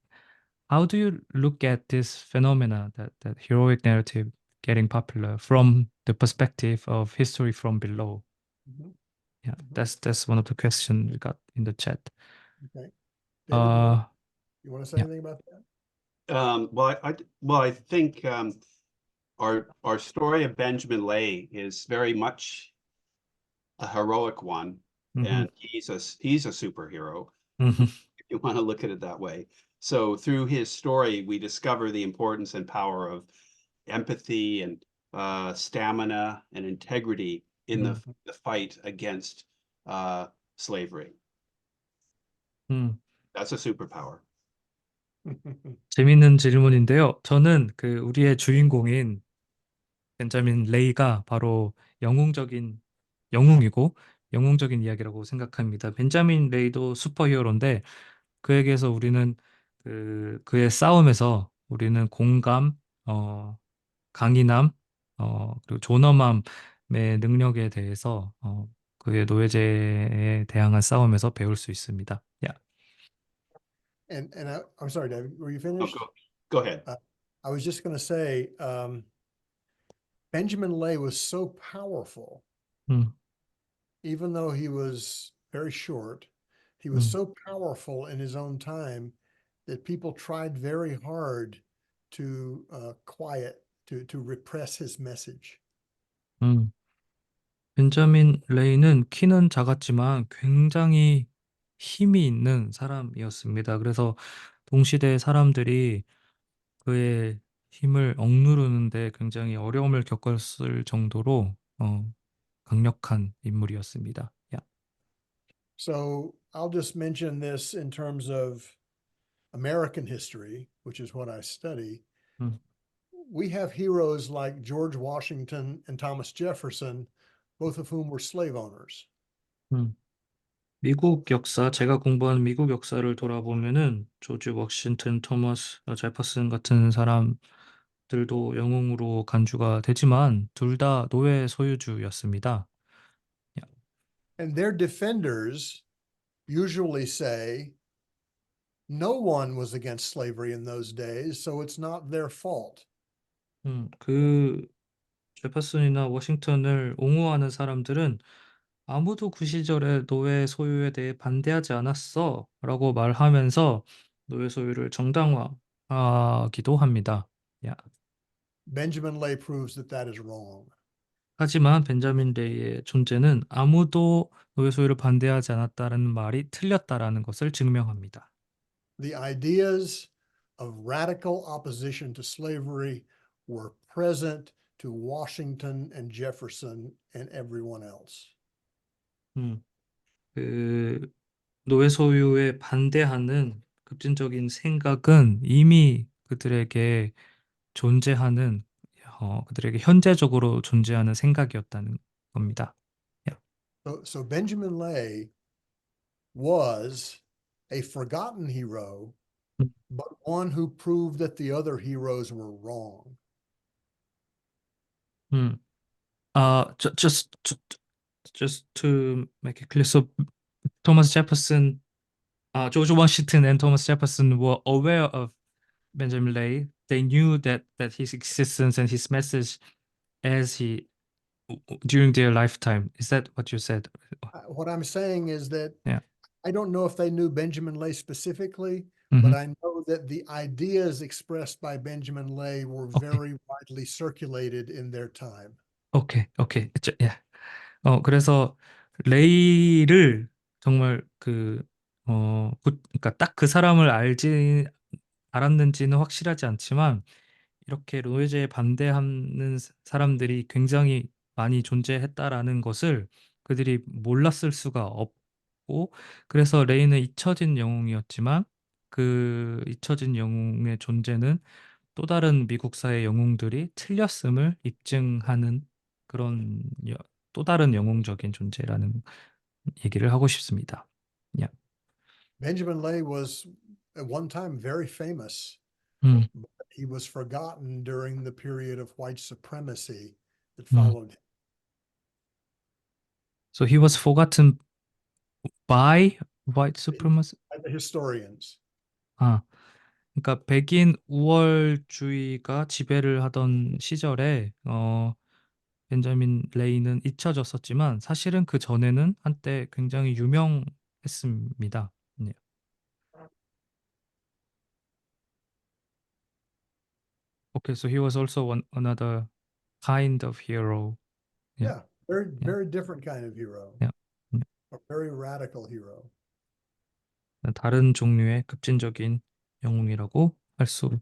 how do you look at this phenomena that heroic narrative getting popular from the perspective of history from below? Mhm, Yeah, mhm. that's one of the questions we got in the chat. Okay. David, Uh, you want to say yeah. anything about that? Well, I think our story of Benjamin Lay is very much a heroic one, Mhm, and he's a superhero, mhm, if you want to look at it that way. So through his story, we discover the importance and power of empathy and stamina and integrity in 음, the fight against slavery. 음. That's a superpower. 재밌는 질문인데요. 저는 그 우리의 주인공인 벤자민 레이가 바로 영웅적인 영웅이고 영웅적인 이야기라고 생각합니다. 벤자민 레이도 슈퍼히어로인데 그에게서 우리는 그의 싸움에서 우리는 공감, 강인함, 그리고 존엄함의 능력에 대해서 그의 노예제에 대항한 싸움에서 배울 수 있습니다. 야, I'm sorry, David, were you Oh, finished? go ahead. I was just going to say, Benjamin Lay was so powerful, 음, even though he was very short, he was 음, so powerful in his own time that people tried very hard to to repress his message. 음. 벤자민 레이는 키는 작았지만 굉장히 힘이 있는 사람이었습니다. 그래서 동시대 사람들이 그의 힘을 억누르는데 굉장히 어려움을 겪었을 정도로 강력한 인물이었습니다. 야. So I'll just mention this in terms of American history, which is what I study. 음, We have heroes like George Washington and Thomas Jefferson, both of whom were slave owners. 음. 미국 역사, 제가 공부한 미국 역사를 돌아보면은 조지 워싱턴, 토머스 제퍼슨 같은 사람들도 영웅으로 간주가 되지만 둘 다 노예 소유주였습니다. 야. And their defenders usually say no one was against slavery in those days, so it's not their fault. 그 제퍼슨이나 워싱턴을 옹호하는 사람들은 아무도 그 시절에 노예 소유에 대해 반대하지 않았어 라고 말하면서 노예 소유를 정당화하기도 합니다. 야. Benjamin Lay proves that that is wrong. 하지만 벤자민 레이의 존재는 아무도 노예 소유를 반대하지 않았다는 말이 틀렸다라는 것을 증명합니다. The ideas of radical opposition to slavery were present to Washington and Jefferson and everyone else. 음, 그 노예 소유에 반대하는 급진적인 생각은 이미 그들에게 존재하는 그들에게 현재적으로 존재하는 생각이었다는 겁니다. 야. So Benjamin Lay was a forgotten hero, 음, but one who proved that the other heroes were wrong. 음. Just to make it clear, so Thomas Jefferson, George Washington and Thomas Jefferson were aware of Benjamin Lay. They knew that his existence and his message as he during their lifetime. Is that what you said? What I'm saying is that Yeah. I don't know if they knew Benjamin Lay specifically, but Mhm. I know that the ideas expressed by Benjamin Lay were 오케이, very widely circulated in their time. 오케이. 예. 그래서 레이를 정말 그러니까 딱 그 사람을 알았는지는 확실하지 않지만 이렇게 노예제에 반대하는 사람들이 굉장히 많이 존재했다라는 것을 그들이 몰랐을 수가 없고, 그래서 레이는 잊혀진 영웅이었지만 그 잊혀진 영웅의 존재는 또 다른 미국사의 영웅들이 틀렸음을 입증하는 그런 또 다른 영웅적인 존재라는 얘기를 하고 싶습니다. 야. Benjamin Lay was at one time very famous, 음, but he was forgotten during the period of white supremacy that 음. followed him. So he was forgotten by white supremacy. By the historians. 아, 그러니까 백인 우월주의가 지배를 하던 시절에 벤자민 레이는 잊혀졌었지만 사실은 그 전에는 한때 굉장히 유명했습니다. 네. Okay, so he was also another kind of hero. Yeah, Yeah, very, yeah, very different kind of hero, yeah. 네. a very radical hero. 다른 종류의 급진적인 영웅이라고 할 수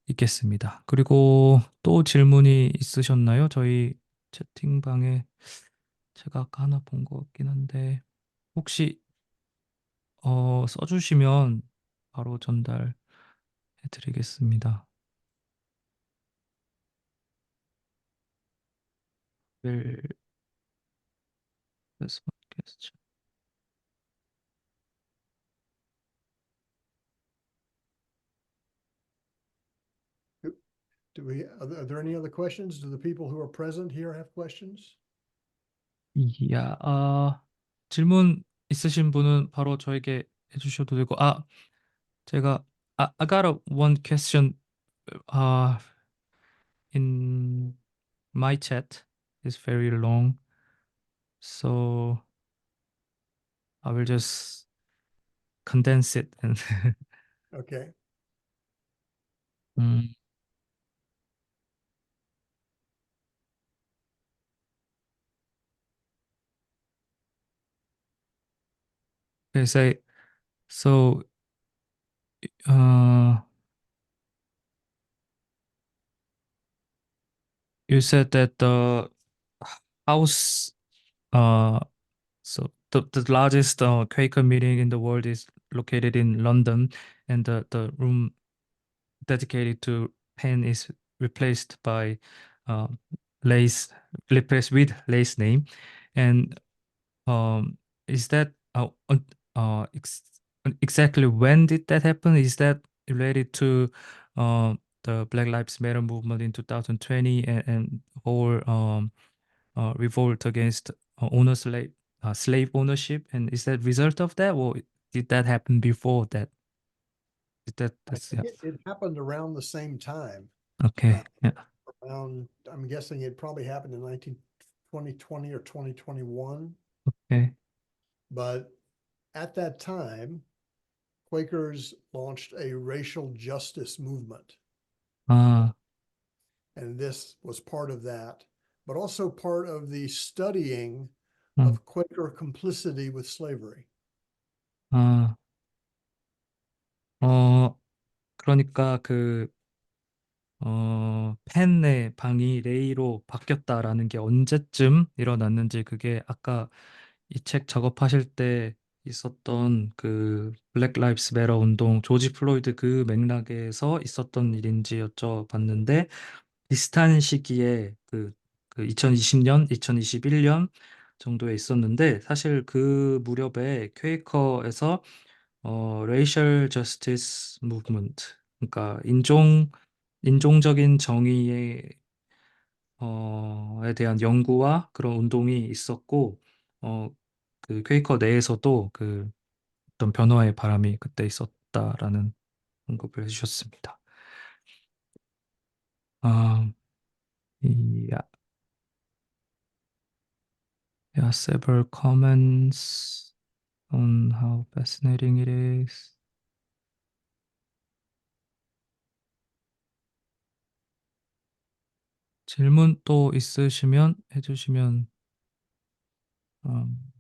있겠습니다. 그리고 또 질문이 있으셨나요? 저희 채팅방에 제가 아까 하나 본 것 같긴 한데 혹시 써주시면 바로 전달해 드리겠습니다. Well, that's one question. Are there any other questions? Do the people who are present here have questions? 야, 질문 있으신 분은 바로 저에게 해주셔도 되고, 제가 I got one question uh, in my chat. It's very long, so I will just condense it and Okay, 음, they say so. Uh, you said that the house, uh, so the largest Quaker meeting in the world is located in London, and the room dedicated to Penn is replaced by uh, Lay's replaced with Lay's name, and is that exactly when did that happen? Is that related to uh, the Black Lives Matter movement in 2020 and whole revolt against slave ownership? And is that result of that, or did that happen before that? I That's think yeah. it happened around the same time. Okay. Yeah. I'm guessing it probably happened in 2020 or 2021. Okay. But at that time, Quakers launched a racial justice movement. 아, And this was part of that, but also part of the studying 음, of Quaker complicity with slavery. 아, 어, 그러니까 펜의 방이 레이로 바뀌었다라는 게 언제쯤 일어났는지 그게 아까 이 책 작업하실 때 있었던 그 블랙 라이브스 매터 운동, 조지 플로이드 그 맥락에서 있었던 일인지 여쭤봤는데 비슷한 시기에 그 2020년, 2021년 정도에 있었는데 사실 그 무렵에 퀘이커에서 racial justice movement, 그러니까 인종적인 정의에 에 대한 연구와 그런 운동이 있었고, 어, 그 퀘이커 내에서도 그 어떤 변화의 바람이 그때 있었다라는 언급을 해주셨습니다. 아, yeah, yeah, several comments on how fascinating it is. 질문 또 있으시면 해주시면 음,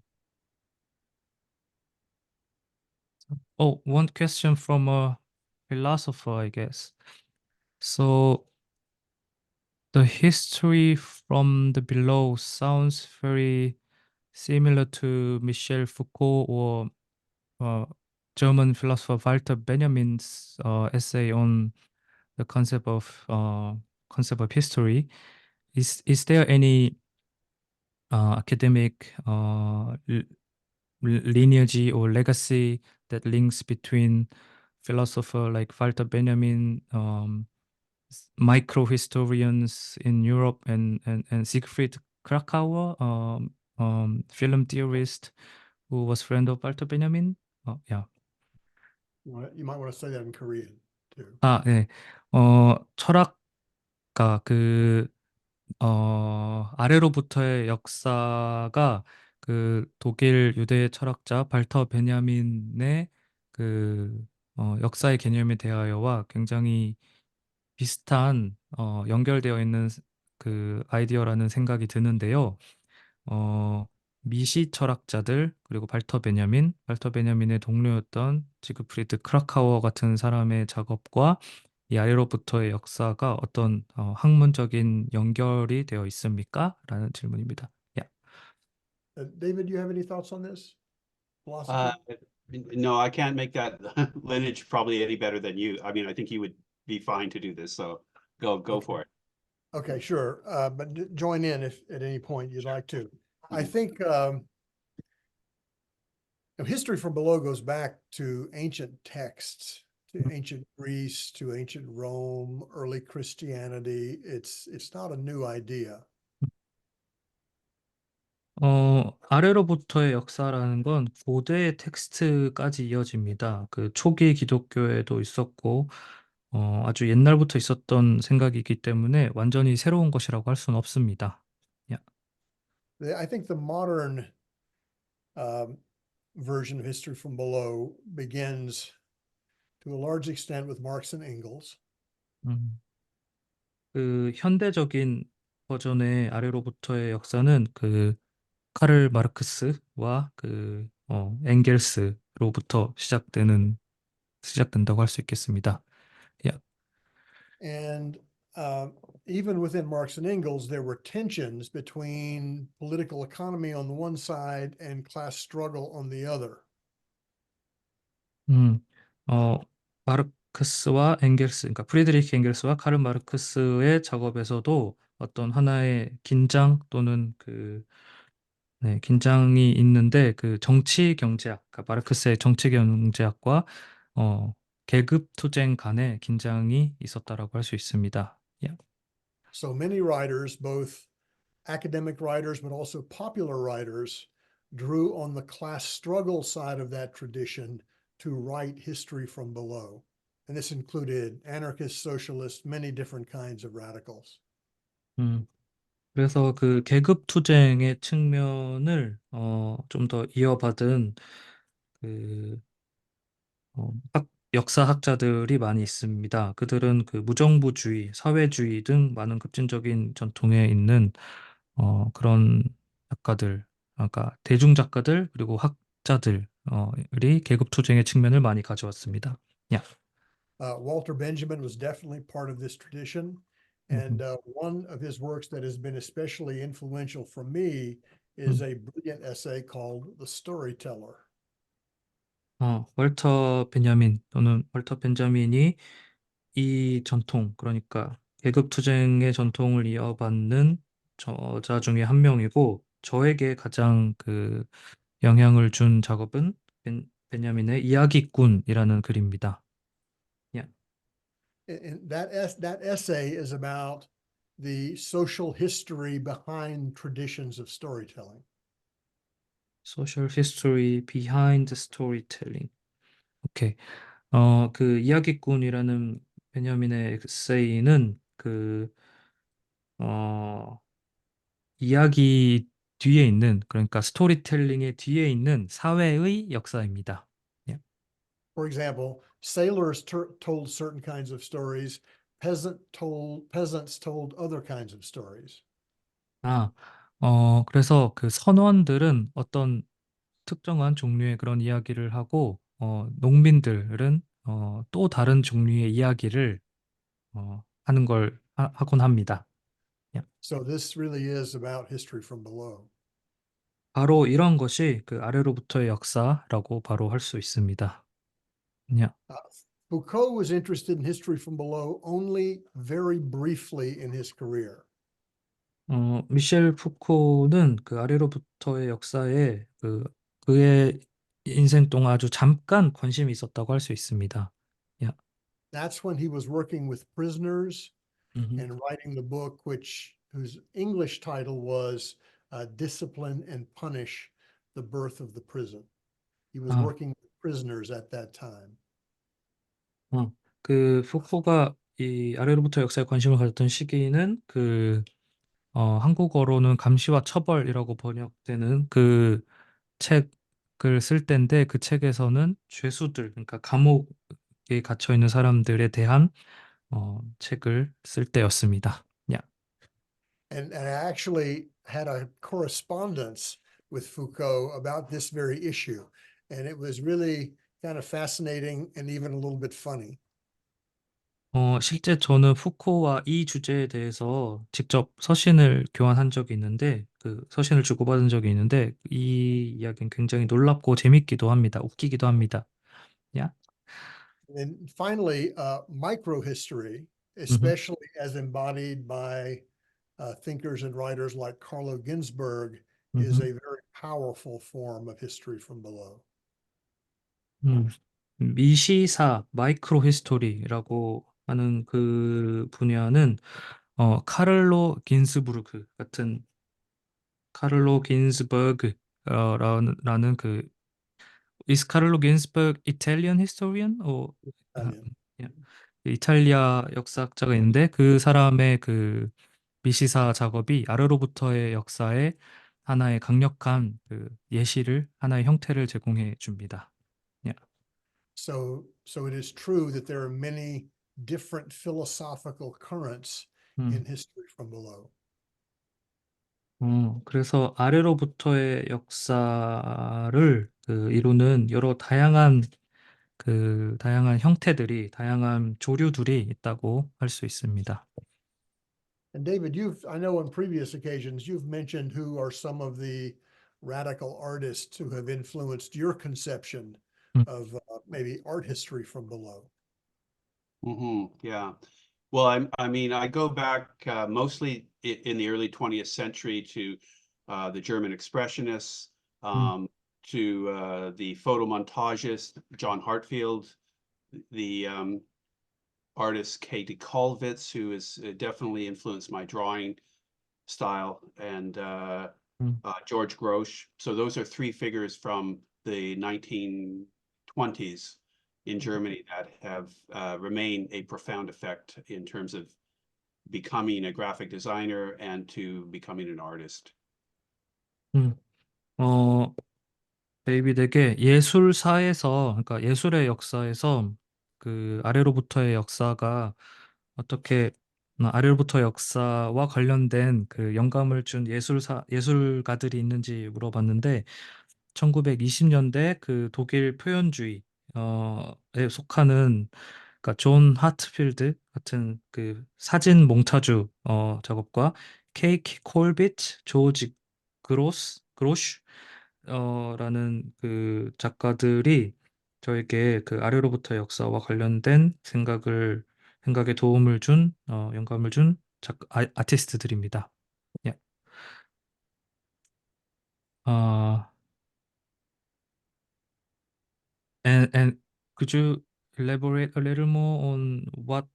one question from a philosopher, I guess. So The history from the below sounds very similar to Michel Foucault or uh, German philosopher Walter Benjamin's essay on the concept of history. Is there any academic lineage or legacy that links between philosopher like Walter Benjamin, microhistorians in Europe, and Siegfried Kracauer, film theorist who was friend of Walter Benjamin? Yeah. You might want to say that in Korean too. 네. 철학가 아래로부터의 역사가 그 독일 유대 철학자 발터 베냐민의 그 역사의 개념에 대하여와 굉장히 비슷한 연결되어 있는 그 아이디어라는 생각이 드는데요. 미시 철학자들 그리고 발터 베냐민의 동료였던 지그프리드 크라카워 같은 사람의 작업과 이 아래로부터의 역사가 어떤 학문적인 연결이 되어 있습니까? 라는 질문입니다. 야. David, do you have any thoughts on this Uh, philosophy? no, I can't make that lineage probably any better than you. I mean, I think you would be fine to do this, so go Okay. for it. Okay, sure. But join in if at any point you'd like to. I Mhm. think history from below goes back to ancient texts, to ancient Greece, to ancient Rome, early Christianity. It's not a new idea. 아래로부터의 역사라는 건 고대 텍스트까지 이어집니다. 그 초기 기독교에도 있었고, 아주 옛날부터 있었던 생각이기 때문에 완전히 새로운 것이라고 할 수는 없습니다. 야. I think the modern version of history from below begins to a large extent with Marx and Engels. 음. 그 현대적인 버전의 아래로부터의 역사는 그 카를 마르크스와 그 엥겔스로부터 시작된다고 할 수 있겠습니다. 야. And even within Marx and Engels, there were tensions between political economy on the one side and class struggle on the other. 음, 어, 마르크스와 엥겔스, 그러니까 프리드리히 엥겔스와 카를 마르크스의 작업에서도 어떤 하나의 긴장 또는 네, 긴장이 있는데 그 정치 경제학, 그러니까 마르크스의 정치 경제학과 어, 계급 투쟁 간의 긴장이 있었다라고 할 수 있습니다. 예. So many writers, both academic writers, but also popular writers, drew on the class struggle side of that tradition to write history from below. And this included anarchists, socialists, many different kinds of radicals. 음, 그래서 그 계급 투쟁의 측면을 좀 더 이어받은 그 역사학자들이 많이 있습니다. 그들은 그 무정부주의, 사회주의 등 많은 급진적인 전통에 있는 그런 작가들, 그러니까 대중 작가들 그리고 학자들이 계급 투쟁의 측면을 많이 가져왔습니다. 야. Walter Benjamin was definitely part of this tradition. And one of his works that has been especially influential for me is a brilliant essay called The Storyteller. 월터 베냐민 또는 월터 벤자민이 이 전통, 그러니까 계급 투쟁의 전통을 이어받는 저자 중에 한 명이고 저에게 가장 그 영향을 준 작업은 베냐민의 이야기꾼이라는 글입니다. 야. And that essay is about the social history behind traditions of storytelling. Social history behind storytelling. 오케이. 그 이야기꾼이라는 베냐민의 에세이는 이야기 뒤에 있는, 그러니까 스토리텔링의 뒤에 있는 사회의 역사입니다. 예. For example, sailors told certain kinds of stories, peasants told other kinds of stories. 그래서 그 선원들은 어떤 특정한 종류의 그런 이야기를 하고, 농민들은 또 다른 종류의 이야기를 하곤 합니다. So this really is about history from below. 바로 이런 것이 그 아래로부터의 역사라고 바로 할 수 있습니다. Yeah. Foucault was interested in history from below only very briefly in his career. 미셸 푸코는 그 아래로부터의 역사에 그의 인생 동안 아주 잠깐 관심이 있었다고 할 수 있습니다. That's when he was working with prisoners Mhm. and writing the book, whose English title was Discipline and Punish the Birth of the Prison. He was 아. working with prisoners at that time. 그 푸코가 이 아래로부터 역사에 관심을 가졌던 시기는 한국어로는 감시와 처벌이라고 번역되는 그 책을 쓸 때인데 그 책에서는 죄수들, 그러니까 감옥에 갇혀 있는 사람들에 대한 책을 쓸 때였습니다. And I actually had a correspondence with Foucault about this very issue. And it was really kind of fascinating and even a little bit funny. 실제 저는 푸코와 이 주제에 대해서 직접 서신을 교환한 적이 있는데, 그 서신을 주고받은 적이 있는데, 이 이야기는 굉장히 놀랍고 재밌기도 합니다. 웃기기도 합니다. And finally, microhistory, especially as embodied by thinkers and writers like Carlo Ginzburg, is a very powerful form of history from below. 미시사, 마이크로 히스토리라고 하는 그 분야는 카를로 긴스버그 라는 is Carlo Ginzburg Italian historian? Italian. Yeah. 이탈리아 역사학자가 있는데 그 사람의 그 미시사 작업이 아래로부터의 역사의 하나의 강력한 그 예시를, 하나의 형태를 제공해 줍니다. So it is true that there are many different philosophical currents in history from below. 그래서 아래로부터의 역사를 이루는 여러 다양한 형태들이, 다양한 조류들이 있다고 할 수 있습니다. And David, I know on previous occasions, you've mentioned who are some of the radical artists who have influenced your conception of maybe art history from below. Yeah. Well, I mean, I go back mostly in the early 20th century to the German Expressionists, to the photomontagists, John Hartfield, the artist Katie Kollwitz, who has definitely influenced my drawing style, and George Grosz. So those are three figures from the 1920s in Germany that have remained a profound effect in terms of becoming a graphic designer and to becoming an artist. 데이비드에게 예술사에서, 그러니까 예술의 역사에서 그 아래로부터의 역사가 어떻게 아래로부터 역사와 관련된 그 영감을 준 예술가들이 있는지 물어봤는데 1920년대 그 독일 표현주의에 속하는, 그러니까 존 하트필드 같은 그 사진 몽타주 작업과 케이키 콜비트, 조지 그로슈 라는 그 작가들이 저에게 그 아래로부터 역사와 관련된 생각에 도움을 준, 영감을 준 아티스트들입니다. Yeah. And could you elaborate a little more on what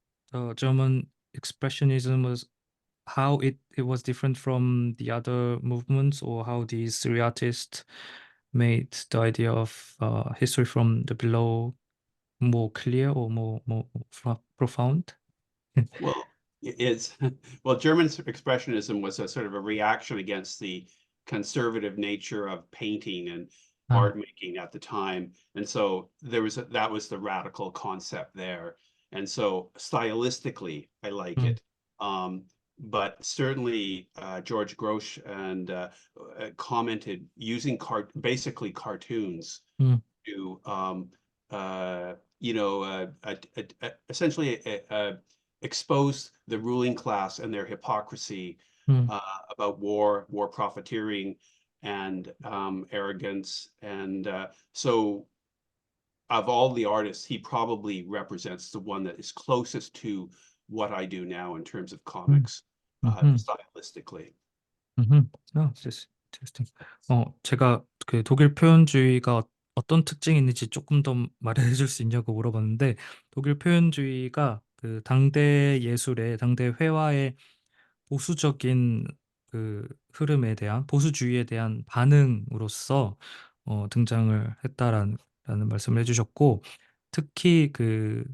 German Expressionism was, how it was different from the other movements, or how these three artists made the idea of history from the below more clear or more profound? Well, it's well, German Expressionism was a sort of a reaction against the conservative nature of painting and art making at the time, and so that was the radical concept there. And so stylistically, I like it. But certainly George Grosz and commented using basically cartoons to essentially expose the ruling class and their hypocrisy 음, about war profiteering, and arrogance. And so of all the artists, he probably represents the one that is closest to what I do now in terms of comics, 음흠. stylistically. Just interesting. 제가 그 독일 표현주의가 어떤 특징이 있는지 조금 더 말해줄 수 있냐고 물어봤는데, 독일 표현주의가 그 당대 예술의, 당대 회화의 보수적인 그 흐름에 대한, 보수주의에 대한 반응으로서 등장을 했다라는 말씀을 해주셨고, 특히 그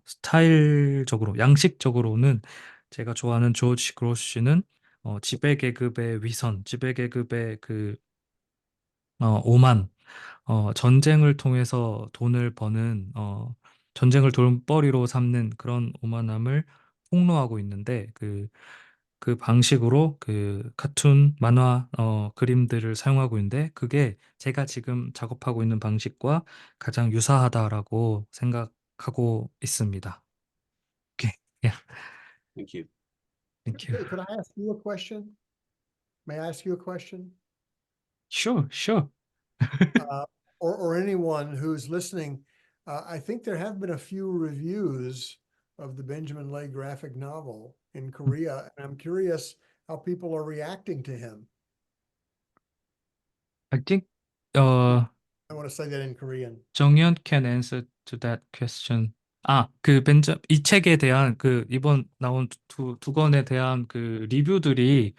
스타일적으로, 양식적으로는 제가 좋아하는 조지 그로시는 지배계급의 위선, 지배계급의 그 오만, 전쟁을 통해서 돈을 버는, 전쟁을 돈벌이로 삼는 그런 오만함을 폭로하고 있는데, 그 방식으로 그 카툰, 만화, 그림들을 사용하고 있는데, 그게 제가 지금 작업하고 있는 방식과 가장 유사하다라고 생각하고 있습니다. 오케이. Yeah. Thank you. Thank you. Could I ask you a question? May I ask you a question? Sure, sure. Or anyone who's listening, I think there have been a few reviews of the Benjamin Lay graphic novel in Korea, and I'm curious how people are reacting to him. I think I want to say that in Korean. 정연 can answer to that question. 이 책에 대한 그 이번 나온 두 권에 대한 그 리뷰들이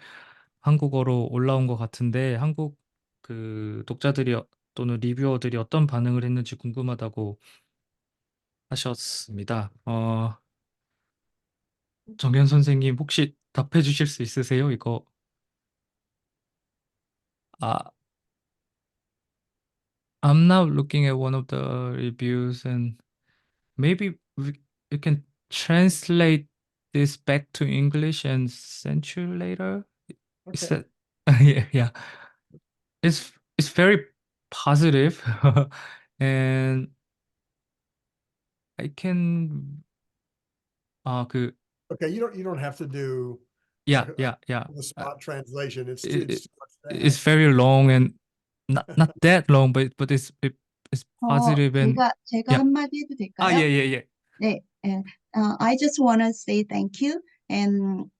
한국어로 올라온 것 같은데, 한국 그 독자들이 또는 리뷰어들이 어떤 반응을 했는지 궁금하다고 하셨습니다. 정연 선생님 혹시 답해 주실 수 있으세요? 이거. I'm now looking at one of the reviews, and maybe you can translate this back to English and send you later. Is Okay. that yeah. It's very positive, and I can 그 Okay, you don't have to do yeah, like yeah, yeah. the spot translation. It's It, too much to it's ask. very long and not that long, but it's positive and 제가 yeah. 한마디 해도 될까요? yeah. 네, I just want to say thank you. And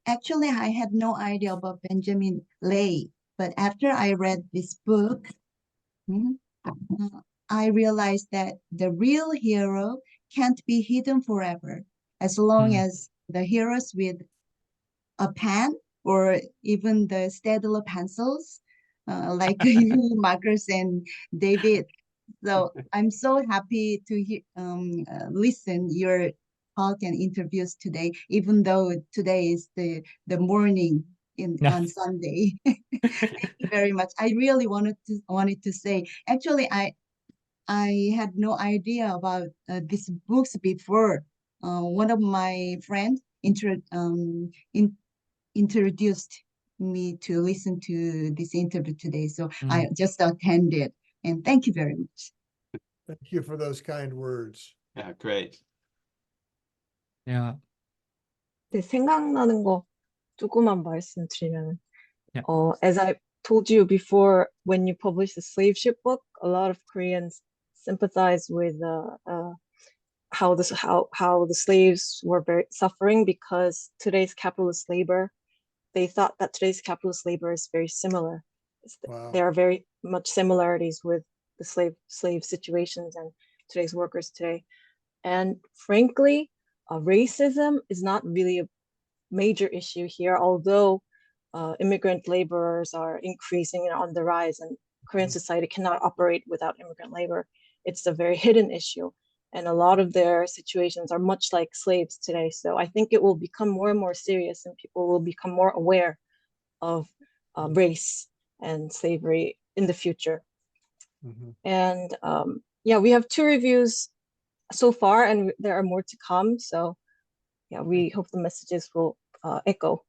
actually, I had no idea about Benjamin Lay, but after I read this book, I realized that the real hero can't be hidden forever, as long as the heroes with a pen or even the Staedtler pencils, like you, Marcus and David. So I'm so happy to listen your talk and interviews today, even though today is the morning on Sunday. Thank you very much. I really wanted to say, actually, I had no idea about these books before. One of my friends introduced me to listen to this interview today, so I just attended. And thank you very much. Thank you for those kind words. Yeah, great. Yeah. 네, 생각나는 거 조금만 말씀드리면, Yeah. as I told you before, when you published the slave ship book, a lot of Koreans sympathize with how the slaves were very suffering because today's capitalist labor. They thought that today's capitalist labor is very similar. Wow. There are very much similarities with the slave situations and today's workers today. And frankly, racism is not really a major issue here, although immigrant laborers are increasing and on the rise, and Korean society cannot operate without immigrant labor. It's a very hidden issue, and a lot of their situations are much like slaves today. So I think it will become more and more serious, and people will become more aware of race and slavery in the future. And yeah, we have 2 reviews so far, and there are more to come. So yeah, we hope the messages will echo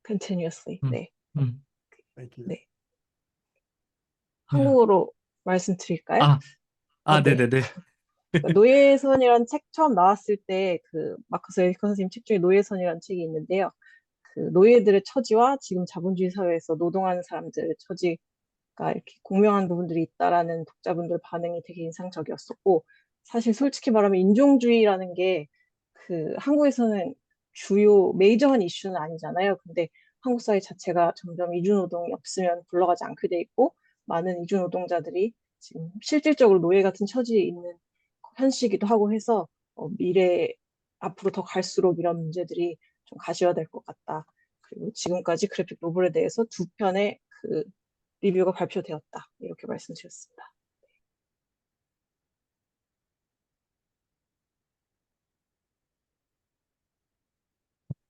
continuously. 네. Thank you. 네. 한국어로 말씀드릴까요? 네네네. 노예선이라는 책 처음 나왔을 때 그 마커스 에리커 선생님 책 중에 노예선이라는 책이 있는데요. 그 노예들의 처지와 지금 자본주의 사회에서 노동하는 사람들의 처지가 이렇게 공명한 부분들이 있다라는 독자분들 반응이 되게 인상적이었었고, 사실 솔직히 말하면 인종주의라는 게 그 한국에서는 주요 메이저한 이슈는 아니잖아요. 근데 한국 사회 자체가 점점 이주노동이 없으면 굴러가지 않게 돼 있고, 많은 이주노동자들이 지금 실질적으로 노예 같은 처지에 있는 현실이기도 하고 해서 미래 앞으로 더 갈수록 이런 문제들이 좀 가시화될 것 같다. 그리고 지금까지 그래픽 노블에 대해서 두 편의 그 리뷰가 발표되었다. 이렇게 말씀드렸습니다.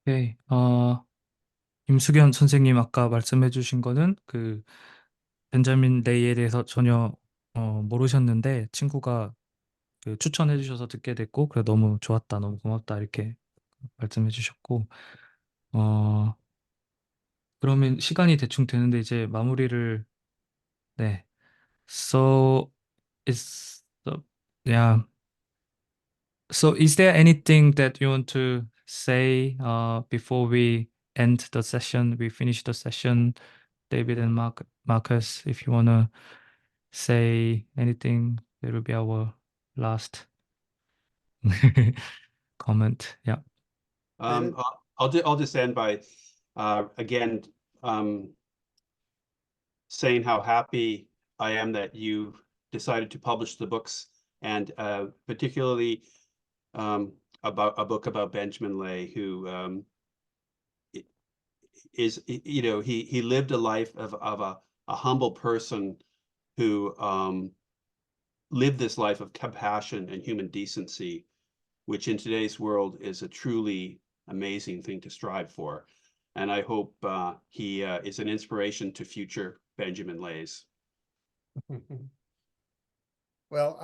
오케이. 임수견 선생님 아까 말씀해 주신 거는 그 벤자민 레이에 대해서 전혀 모르셨는데 친구가 그 추천해 주셔서 듣게 됐고 그래 너무 좋았다. 너무 고맙다. 이렇게 말씀해 주셨고 어 그러면 시간이 대충 되는데 이제 마무리를 네. So is the yeah. So is there anything that you want to say before we end the session? We finish the session, David and Marcus, if you wanna say anything, that will be our last comment. Yeah. David? I'll just end by again saying how happy I am that you decided to publish the books, and particularly about a book about Benjamin Lay, who is, you know, he lived a life of a humble person who lived this life of compassion and human decency, which in today's world is a truly amazing thing to strive for. And I hope he is an inspiration to future Benjamin Lays. Well,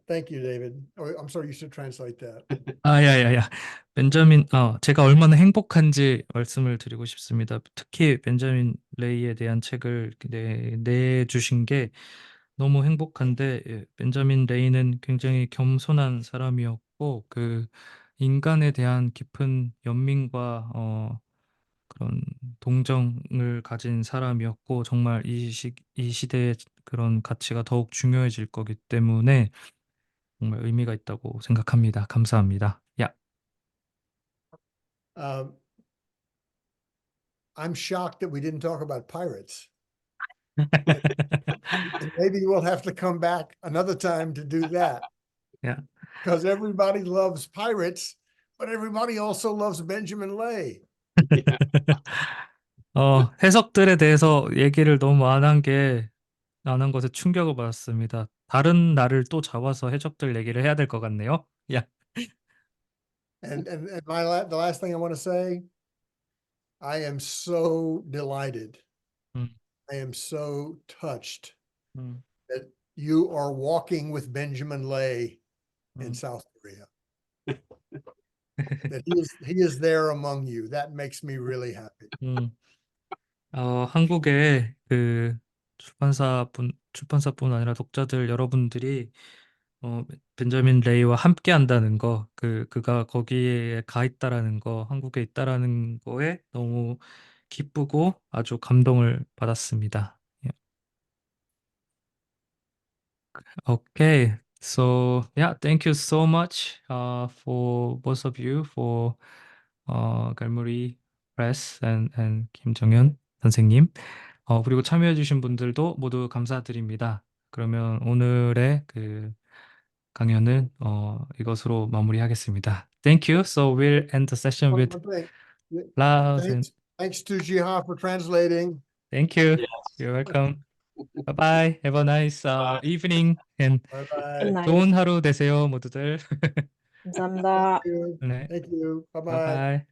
thank you, David. Oh, I'm sorry, you should translate that. 야야야. 벤자민, 제가 얼마나 행복한지 말씀을 드리고 싶습니다. 특히 벤자민 레이에 대한 책을 내주신 게 너무 행복한데, 예, 벤자민 레이는 굉장히 겸손한 사람이었고, 그 인간에 대한 깊은 연민과 그런 동정을 가진 사람이었고, 정말 이 시대의 그런 가치가 더욱 중요해질 거기 때문에 정말 의미가 있다고 생각합니다. 감사합니다. 야. Um, I'm shocked that we didn't talk about pirates. And maybe we'll have to come back another time to do that. Yeah. Because everybody loves pirates, but everybody also loves Benjamin Lay. 해석들에 대해서 얘기를 너무 안 한 것에 충격을 받았습니다. 다른 날을 또 잡아서 해석들 얘기를 해야 될 것 같네요. 야. And the last thing I want to say, I am so delighted. 음, I am so touched 음, that you are walking with Benjamin Lay in 음. South Korea. That he is there among you. That makes me really happy. 한국의 그 출판사뿐 아니라 독자들 여러분들이 벤자민 레이와 함께 한다는 거, 그가 거기에 가 있다라는 거, 한국에 있다라는 거에 너무 기쁘고 아주 감동을 받았습니다. Yeah. Okay, so yeah, thank you so much for both of you for 갈무리 Press and 김정현 선생님. 그리고 참여해주신 분들도 모두 감사드립니다. 그러면 오늘의 그 강연은 이것으로 마무리하겠습니다. Thank you. So we'll end the session One with more thing. applause and Thanks to Jiha for translating. thank you. Yes. You're welcome. Bye bye. Have a nice evening and Bye-bye. 굿나잇. 좋은 하루 되세요, 모두들. 감사합니다. Thank you. 네. Thank you. Bye Bye-bye. bye.